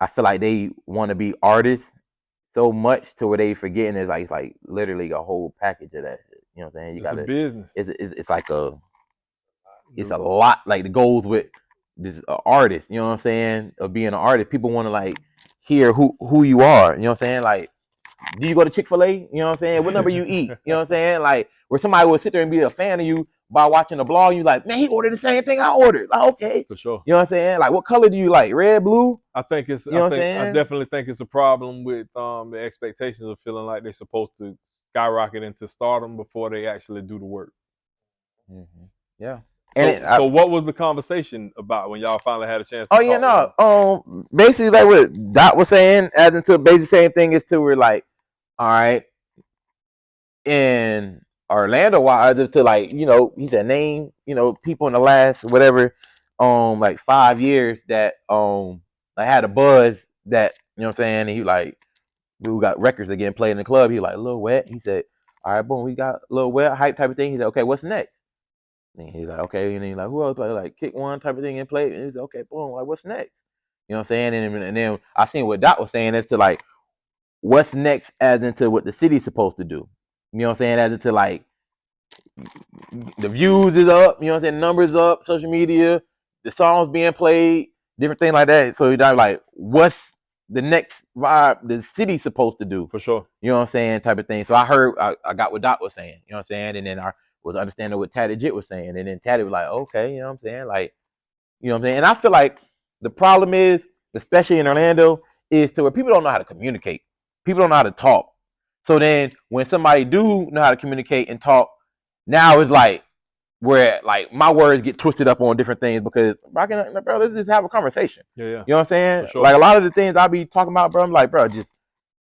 I feel like they want to be artists so much to where they forgetting it's like literally a whole package of that shit. You know what I'm saying?
It's a business.
It's like it's a lot like that goes with this artist. You know what I'm saying? Of being an artist, people want to like hear who you are. You know what I'm saying? Like, do you go to Chick-fil-A? You know what I'm saying? What number you eat? You know what I'm saying? Like, where somebody will sit there and be a fan of you, by watching the blog. You like, man, he ordered the same thing I ordered. Like, okay,
for sure.
You know what I'm saying? Like, what color do you like? Red, blue?
I think it's.
You know what I'm
I
saying?
definitely think it's a problem with the expectations of feeling like they're supposed to skyrocket into stardom before they actually do the work.
Mm-hmm. Yeah.
So what was the conversation about when y'all finally had a chance to
Oh
talk?
yeah, no. Basically, like what Dot was saying, as into basically same thing is to where like, all right, in Orlando, why to like, he said name, people in the last whatever, like 5 years that I had a buzz that, what I'm saying, and he like, we got records again played in the club. He like, Lil Wet. He said, all right, boom, we got Lil Wet hype type of thing. He said, okay, what's next? And he's like, okay, and he's like, who else? Like Kick One type of thing and play. And he's like, okay, boom, like what's next? You know what I'm saying? And then I seen what Dot was saying as to like, what's next as into what the city's supposed to do. You know what I'm saying? As into like, the views is up, you know what I'm saying? Numbers up, social media, the songs being played, different things like that. So you're like, what's the next vibe the city's supposed to do?
For sure.
You know what I'm saying? Type of thing. So I heard, I got what Doc was saying, you know what I'm saying? And then I was understanding what Tatty Jit was saying. And then Tatty was like, okay, you know what I'm saying? Like, you know what I'm saying? And I feel like the problem is, especially in Orlando, is to where people don't know how to communicate. People don't know how to talk. So then when somebody do know how to communicate and talk, now it's like where like my words get twisted up on different things because bro, let's just have a conversation.
Yeah.
You know what I'm saying?
Sure.
Like a lot of the things I be talking about, bro, I'm like, bro,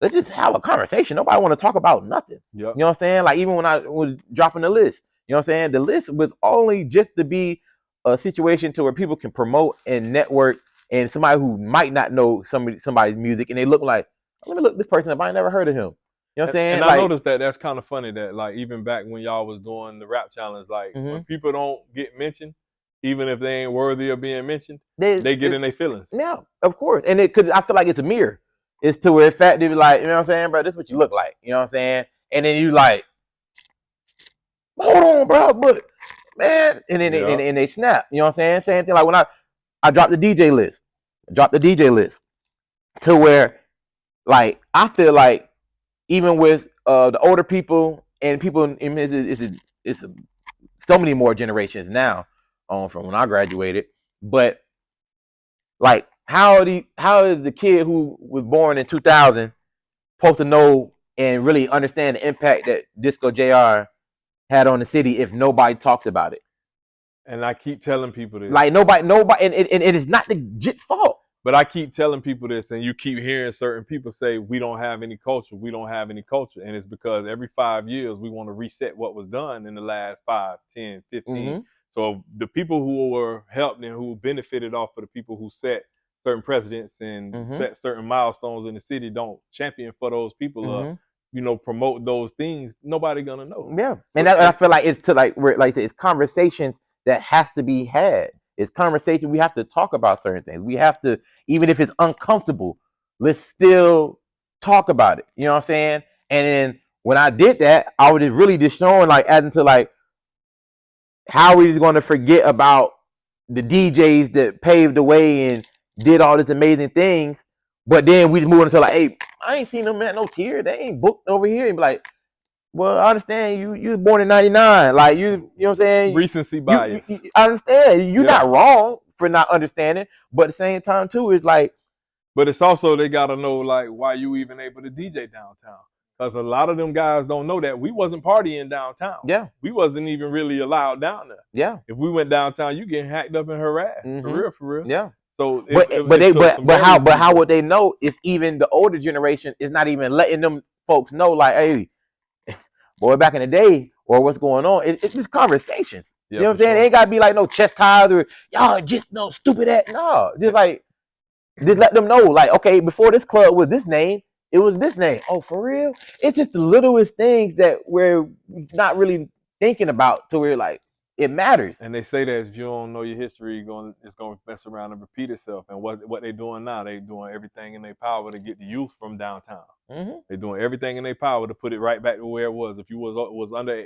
let's just have a conversation. Nobody want to talk about nothing.
Yep.
You know what I'm saying? Like even when I was dropping the list, you know what I'm saying? The list was only just to be a situation to where people can promote and network and somebody who might not know somebody's music and they look like, let me look this person up. I ain't never heard of him. You know what I'm saying?
And I noticed that's kind of funny that like even back when y'all was doing the rap challenge, like when people don't get mentioned, even if they ain't worthy of being mentioned, they get in their feelings.
Yeah, of course. And because I feel like it's a mirror. It's to where it's fat to be like, you know what I'm saying, bro, this is what you look like. You know what I'm saying? And then you like, hold on, bro, but man, and then and they snap. You know what I'm saying? Same thing like when I dropped the DJ list. To where like I feel like even with the older people and people in it's so many more generations now from when I graduated. But like how is the kid who was born in 2000 supposed to know and really understand the impact that Disco JR had on the city if nobody talks about it?
And I keep telling people this.
Like nobody, and it is not the JIT's fault.
But I keep telling people this, and you keep hearing certain people say, we don't have any culture. We don't have any culture. And it's because every 5 years, we want to reset what was done in the last 5, 10, 15. So the people who were helped and who benefited off of the people who set certain precedents and set certain milestones in the city don't champion for those people promote those things, nobody gonna know.
Yeah. And I feel like it's to like where like it's conversations that has to be had. It's conversation. We have to talk about certain things. We have to, even if it's uncomfortable, let's still talk about it. You know what I'm saying? And then when I did that, I was just really just showing like adding to like how we just going to forget about the DJs that paved the way and did all these amazing things. But then we just move into like, hey, I ain't seen them at no tier. They ain't booked over here. And be like, well, I understand you was born in 99. Like you know what I'm saying?
Recency bias.
I understand. You're not wrong for not understanding, but at the same time too, it's like.
But it's also they gotta know like why you even able to DJ downtown. Because a lot of them guys don't know that we wasn't partying downtown.
Yeah.
We wasn't even really allowed down there.
Yeah.
If we went downtown, you getting hacked up and harassed. For real.
Yeah.
So
but how would they know if even the older generation is not even letting them folks know like, hey, boy, back in the day, or what's going on? It's just conversations. You know what I'm saying? It ain't gotta be like no chest ties or y'all just no stupid ass. No, just like just let them know, like, okay, before this club was this name, it was this name. Oh, for real? It's just the littlest things that we're not really thinking about to where like it matters.
And they say that if you don't know your history, it's going to mess around and repeat itself. And what they're doing now, they're doing everything in their power to get the youth from downtown. They're doing everything in their power to put it right back to where it was. If you was under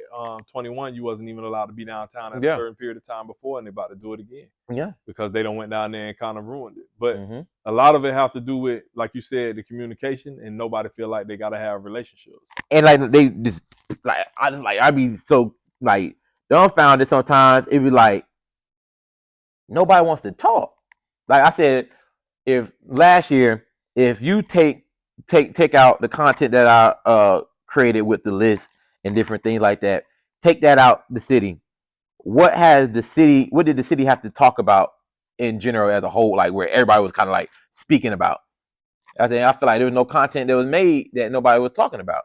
21, you wasn't even allowed to be downtown at a certain period of time before, and they're about to do it again.
Yeah.
Because they don't went down there and kind of ruined it. But a lot of it have to do with, like you said, the communication, and nobody feel like they got to have relationships.
And like they just like I be so like dumbfounded sometimes. It be like nobody wants to talk. Like I said, if last year, if you take out the content that I created with the list and different things like that, take that out the city. What did the city have to talk about in general as a whole, like where everybody was kind of like speaking about? I feel like there was no content that was made that nobody was talking about.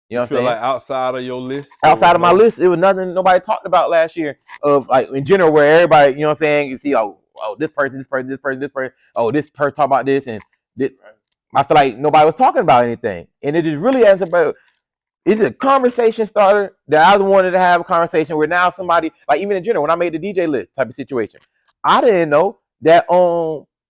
You know what I'm
feel
saying?
like outside of your list,
Outside of my list, it was nothing nobody talked about last year. Of like in general, where everybody, you know what I'm saying, you see, oh, this person, this person, this person, this person, oh, this person talk about this and this. I feel like nobody was talking about anything, and it just really ends about it's a conversation starter that I wanted to have a conversation where now somebody, like even in general, when I made the DJ list type of situation, I didn't know that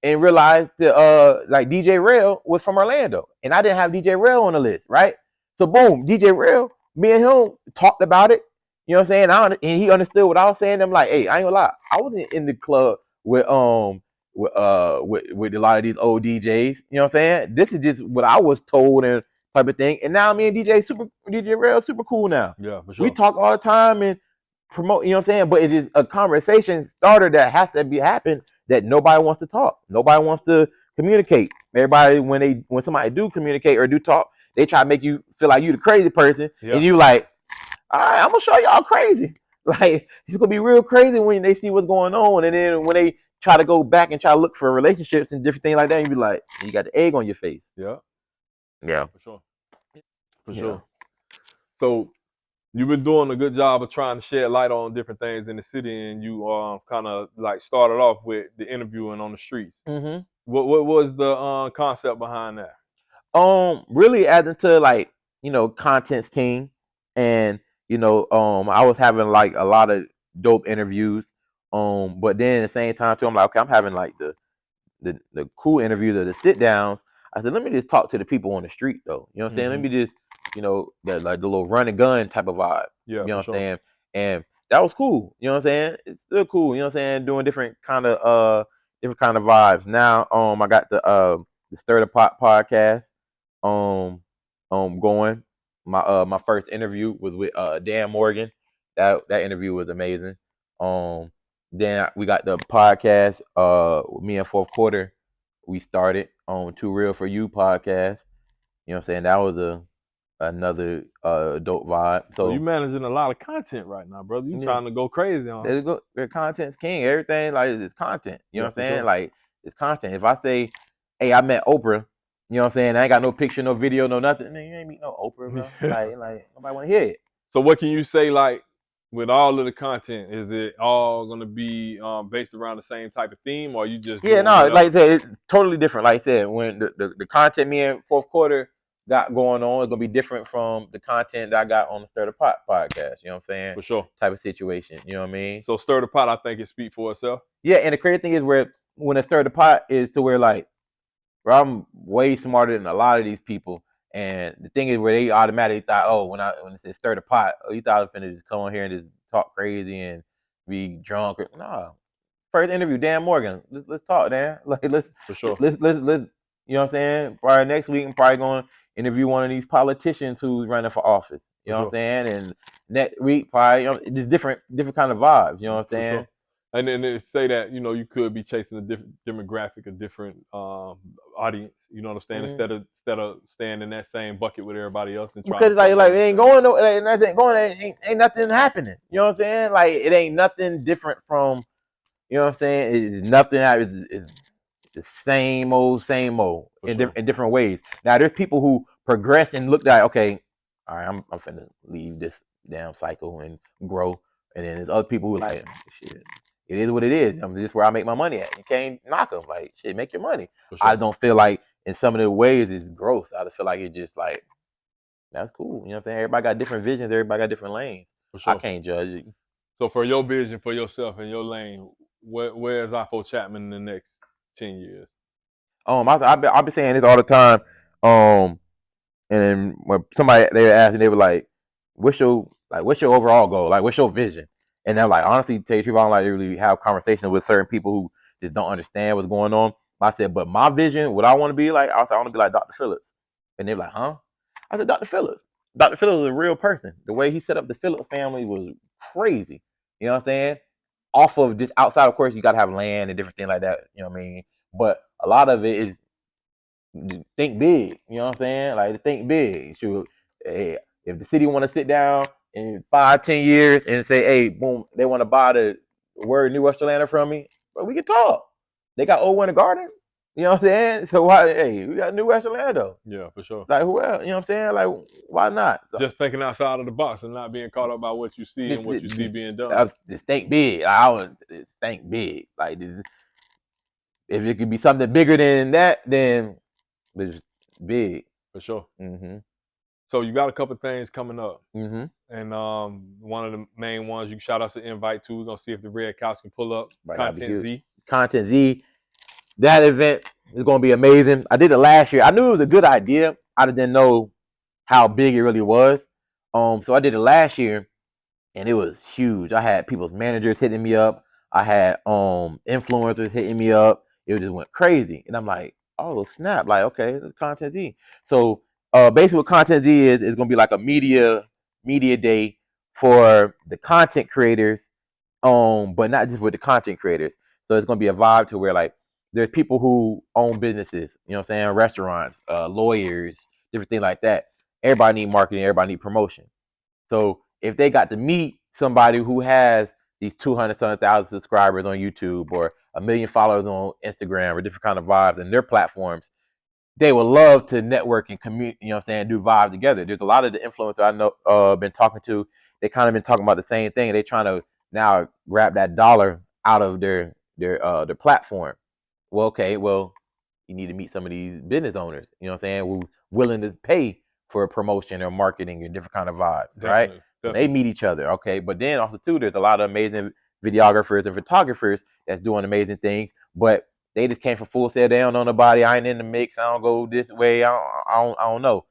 and realized that like DJ Rail was from Orlando, and I didn't have DJ Rail on the list, right? So boom, DJ Rail, me and him talked about it. You know what I'm saying? And he understood what I was saying. I'm like, hey, I ain't gonna lie, I wasn't in the club with with a lot of these old DJs. You know what I'm saying? This is just what I was told and type of thing. And now me and DJ Rail super cool now.
Yeah, for sure.
We talk all the time and promote, you know what I'm saying? But it's just a conversation starter that has to be happen that nobody wants to talk. Nobody wants to communicate. Everybody when somebody do communicate or do talk, they try to make you feel like you the crazy person. Yeah. And you like, all right, I'm gonna show y'all crazy. Like it's gonna be real crazy when they see what's going on. And then when they try to go back and try to look for relationships and different things like that, you be like, you got the egg on your face.
Yeah.
Yeah.
For sure. For sure. So you've been doing a good job of trying to shed light on different things in the city, and you kind of like started off with the interviewing on the streets.
Mm-hmm.
What was the concept behind that?
Really adding to like content's king, and I was having like a lot of dope interviews. But then at the same time too, I'm like, okay, I'm having like the cool interviews or the sit downs. I said, let me just talk to the people on the street though. You know what I'm saying? Let me just, that like the little run and gun type of vibe.
Yeah,
you know what I'm
sure.
saying? And that was cool. You know what I'm saying? It's still cool. You know what I'm saying? Doing different kind of vibes. Now, I got the Stir the Pot podcast going. My first interview was with Dan Morgan. That interview was amazing. Then we got the podcast. Me and Fourth Quarter, we started on Too Real for You podcast. You know what I'm saying? That was another dope vibe.
So you managing a lot of content right now, brother. You trying to go crazy on.
There you go. Their content's king. Everything like it's content. You know what I'm saying? Sure. Like it's content. If I say, hey, I met Oprah, you know what I'm saying? I ain't got no picture, no video, no nothing. Man, you ain't meet no Oprah, bro. like nobody want to hear it.
So what can you say like with all of the content? Is it all gonna be based around the same type of theme, or you just
like I said, it's totally different. Like I said, when the content me and Fourth Quarter got going on, it's gonna be different from the content that I got on the Stir the Pot podcast. You know what I'm saying?
For sure.
Type of situation. You know what I mean?
So Stir the Pot, I think it speaks for itself.
Yeah, and the crazy thing is when I Stir the Pot is to where like, bro, I'm way smarter than a lot of these people. And the thing is where they automatically thought, oh, when it said Stir the Pot, oh, you thought I was finna just come on here and just talk crazy and be drunk. Nah. First interview, Dan Morgan. Let's talk, Dan. Like let's
for sure.
Let's you know what I'm saying? Probably next week I'm probably going to interview one of these politicians who's running for office. You know what I'm saying? And next week probably just different kind of vibes. You know what I'm saying?
Sure. And then they say that you could be chasing a different demographic, a different audience. You know what I'm saying? Mm-hmm. Instead of staying in that same bucket with everybody else and trying.
Because like it ain't going no, ain't nothing happening. You know what I'm saying? Like it ain't nothing different from. You know what I'm saying? It's nothing. It's the same old in different ways. Now there's people who progress and look like, okay, all right, I'm finna leave this damn cycle and grow. And then there's other people who like, shit, it is what it is. This is where I make my money at. You can't knock them. Like, shit, make your money. Sure. I don't feel like in some of the ways it's growth. I just feel like it's just like, that's cool. You know what I'm saying? Everybody got different visions. Everybody got different lanes. Sure. I can't judge it.
So for your vision, for yourself and your lane, where's I4Chapman in the next 10 years?
I've been saying this all the time. And when somebody they asked me, they were like, what's your overall goal? Like, what's your vision? And they're like, honestly, to tell you the truth, I don't like to really have conversations with certain people who just don't understand what's going on. I said, but my vision, what I want to be like, I want to be like Dr. Phillips. And they're like, huh? I said, Dr. Phillips. Dr. Phillips is a real person. The way he set up the Phillips family was crazy. You know what I'm saying? Off of just outside, of course, you got to have land and different things like that. You know what I mean? But a lot of it is think big. You know what I'm saying? Like think big. Shoot, hey, if the city want to sit down in 5, 10 years and say, hey, boom, they want to buy the word New West Atlanta from me, but we can talk. They got Old Winter Garden. You know what I'm saying? So why? Hey, we got New West Atlanta.
Yeah, for sure.
Like who else? You know what I'm saying? Like why not? So,
just thinking outside of the box and not being caught up by what you see and what you see being done.
Just think big. I would think big. Like this, if it could be something bigger than that, then it's big.
For sure.
Mm-hmm.
So you got a couple things coming up.
Mm-hmm.
And one of the main ones you can shout out to invite to. We're gonna see if the Red Couch can pull up.
Right,
Content Z.
Content Z. That event is gonna be amazing. I did it last year. I knew it was a good idea. I didn't know how big it really was. So I did it last year and it was huge. I had people's managers hitting me up. I had influencers hitting me up. It just went crazy. And I'm like, oh snap, like okay, this is Content Z. So basically what Content Z is gonna be like a media day for the content creators, but not just with the content creators. So it's gonna be a vibe to where like there's people who own businesses, you know what I'm saying, restaurants, lawyers, different things like that. Everybody need marketing, everybody need promotion. So if they got to meet somebody who has these 200,000 subscribers on YouTube or 1 million followers on Instagram or different kind of vibes and their platforms, they would love to network and community, you know what I'm saying, do vibes together. There's a lot of the influencers I know been talking to, they kind of been talking about the same thing. They trying to now grab that dollar out of their platform. Well, okay, well, you need to meet some of these business owners, you know what I'm saying, who willing to pay for a promotion or marketing and different kind of vibes, right? So they meet each other, okay. But then also too, there's a lot of amazing videographers and photographers that's doing amazing things, but they just came from full set. They don't know nobody. I ain't in the mix. I don't go this way. I don't know.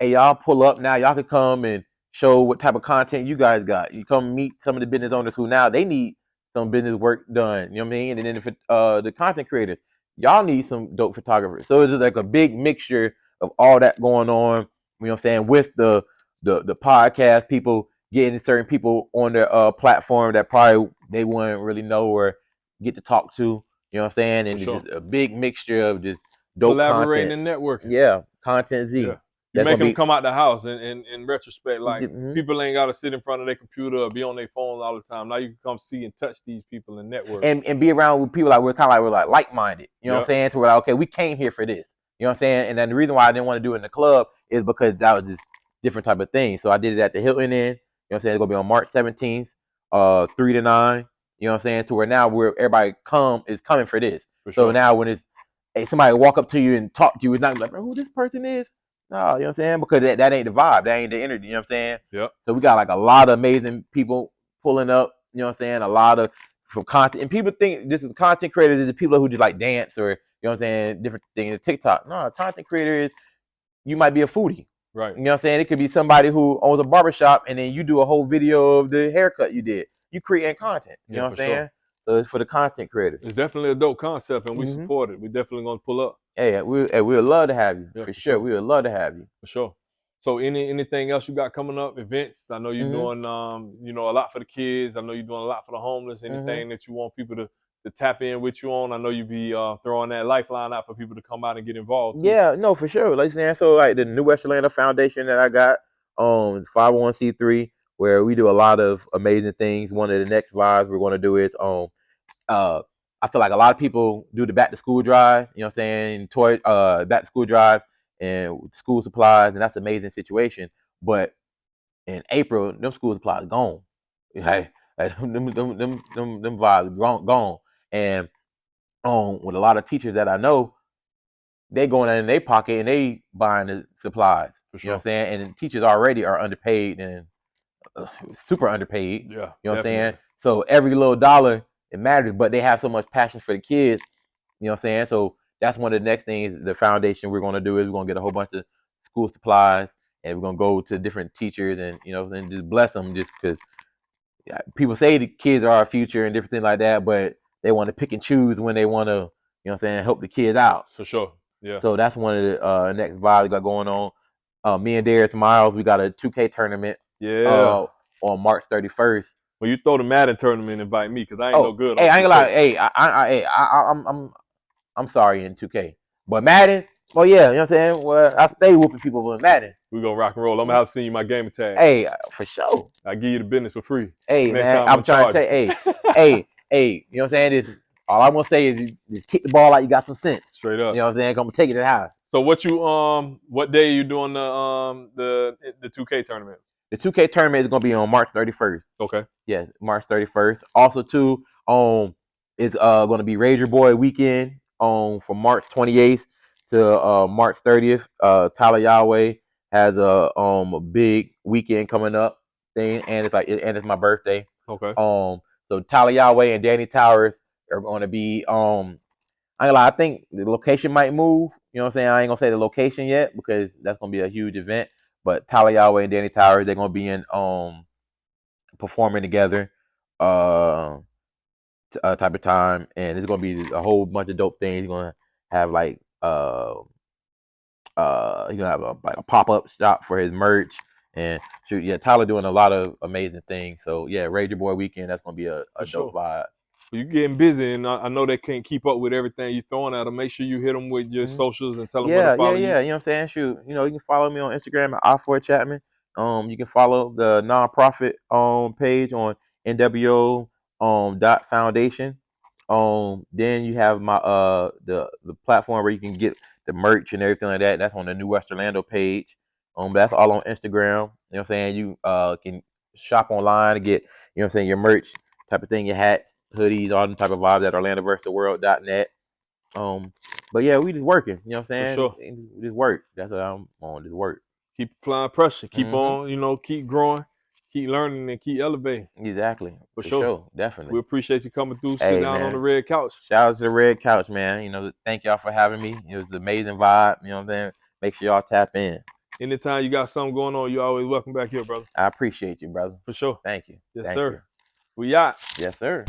Hey, y'all pull up now. Y'all can come and show what type of content you guys got. You come meet some of the business owners who now they need some business work done. You know what I mean? And then the content creators, y'all need some dope photographers. So it's just like a big mixture of all that going on. You know what I'm saying? With the podcast people getting certain people on their platform that probably they wouldn't really know or get to talk to. You know what I'm saying? And it's just a big mixture of just dope
collaborating
content.
And networking.
Yeah, Content Z.
Yeah. You make them come out the house in retrospect. Like people ain't got to sit in front of their computer or be on their phones all the time. Now you can come see and touch these people and network.
And be around with people like we're kind of like-minded. You know what I'm saying? To where like, okay, we came here for this. You know what I'm saying? And then the reason why I didn't want to do it in the club is because that was just different type of thing. So I did it at the Hilton Inn. You know what I'm saying? It's gonna be on March 17th, 3 to 9. You know what I'm saying? To where now everybody is coming for this. So now when it's somebody walk up to you and talk to you, it's not like, bro, who this person is? No, you know what I'm saying? Because that ain't the vibe. That ain't the energy. You know what I'm saying?
Yep.
So we got like a lot of amazing people pulling up. You know what I'm saying? A lot of from content. And people think this is content creators is the people who just like dance or, you know what I'm saying, different things. TikTok. No, content creator is, you might be a foodie.
Right.
You know what I'm saying? It could be somebody who owns a barbershop and then you do a whole video of the haircut you did. You create content. You know what I'm saying? Sure. So it's for the content creators.
It's definitely a dope concept and we support it. We're definitely going to pull up.
Hey, we would love to have you. Yeah, for sure. We would love to have you.
For sure. So anything else you got coming up? Events? I know you're doing a lot for the kids. I know you're doing a lot for the homeless. Anything that you want people to tap in with you on? I know you be throwing that lifeline out for people to come out and get involved too.
Yeah, no, for sure. Like saying, so like the New West Atlanta Foundation that I got, 501c3, where we do a lot of amazing things. One of the next vibes we're gonna do is I feel like a lot of people do the back to school drive, you know what I'm saying, back to school drive and school supplies, and that's an amazing situation. But in April, them school supplies gone. Hey, them vibes gone. And with a lot of teachers that I know, they going in their pocket and they buying the supplies. For sure. You know what I'm saying? And teachers already are underpaid and super underpaid. Yeah. You know what I'm saying? So every little dollar, it matters, but they have so much passion for the kids. You know what I'm saying? So that's one of the next things the foundation we're going to do is we're going to get a whole bunch of school supplies and we're going to go to different teachers and, you know, and just bless them just because people say the kids are our future and different things like that, but they want to pick and choose when they want to, you know what I'm saying, help the kids out.
For sure. Yeah.
So that's one of the next vibes we got going on. Me and Darius Miles, we got a 2K tournament.
Yeah.
On March 31st.
When you throw the Madden tournament, invite me because I ain't no good.
Hey,
on
I ain't
2K.
gonna lie. I'm sorry in 2K, but Madden. Well, yeah, you know what I'm saying. Well, I stay whooping people with Madden.
We gonna rock and roll. I'm gonna have to send you my gamer tag.
Hey, for sure.
I give you the business for free.
Hey,
Next
man,
time
I'm trying to tell you. Hey, you know what I'm saying? All I'm gonna say is just kick the ball like you got some sense.
Straight up.
You know what I'm saying? I'm gonna take it to the house.
So what day are you doing the 2K tournament?
The 2K tournament is gonna be on March 31st.
Okay.
Yes, March 31st. Also, too, it's gonna be Rager Boy weekend from March 28th to March 30th. Tyler Yahweh has a big weekend coming up thing, and it's my birthday.
Okay.
So Tyler Yahweh and Danny Towers are gonna be I think the location might move. You know what I'm saying? I ain't gonna say the location yet because that's gonna be a huge event. But Tyler Yahweh and Danny Towers, they're gonna be in performing together type of time, and it's gonna be a whole bunch of dope things. He's gonna have like he's gonna have a pop-up shop for his merch, and shoot, yeah, Tyler doing a lot of amazing things. So yeah, Rager Boy weekend, that's gonna be a dope vibe.
You getting busy, and I know they can't keep up with everything you're throwing at them. Make sure you hit them with your socials and tell them where to follow you.
You know what I'm saying? Shoot, you know, you can follow me on Instagram at I4Chapman. You can follow the nonprofit page on NWO .foundation. Then you have my the platform where you can get the merch and everything like that. That's on the New West Orlando page. That's all on Instagram. You know what I'm saying? You can shop online and get, you know what I'm saying, your merch type of thing, your hats, hoodies, all the type of vibes at OrlandoVersusTheWorld.net. But yeah, we just working. You know what I'm saying?
For sure.
Just work. That's what I'm on. Just work.
Keep applying pressure. Keep on. You know, keep growing, keep learning, and keep elevating.
Exactly. For
sure.
sure. Definitely.
We appreciate you coming through. Sit down on the red couch.
Shout out to the red couch, man. You know, thank y'all for having me. It was an amazing vibe. You know what I'm saying? Make sure y'all tap in.
Anytime you got something going on, you're always welcome back here, brother.
I appreciate you, brother.
For sure.
Thank you.
Yes,
Thank
sir.
You.
We out.
Yes, sir.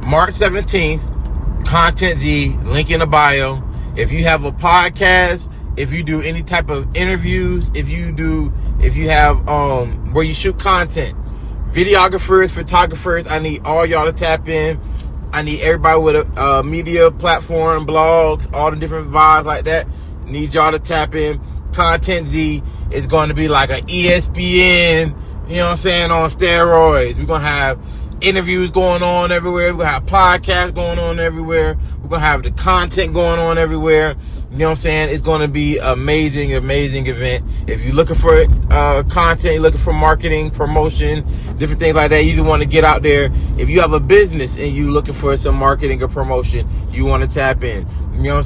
March 17th, Content Z, link in the bio. If you have a podcast, if you do any type of interviews, if you have where you shoot content, videographers, photographers, I need all y'all to tap in. I need everybody with a media platform, blogs, all the different vibes like that. Need y'all to tap in. Content Z is going to be like an ESPN, you know what I'm saying, on steroids. We're going to have interviews going on everywhere. We're going to have podcasts going on everywhere. We're going to have the content going on everywhere. You know what I'm saying? It's going to be amazing event. If you're looking for content, you're looking for marketing, promotion, different things like that, you just want to get out there. If you have a business and you're looking for some marketing or promotion, you want to tap in. You know what I'm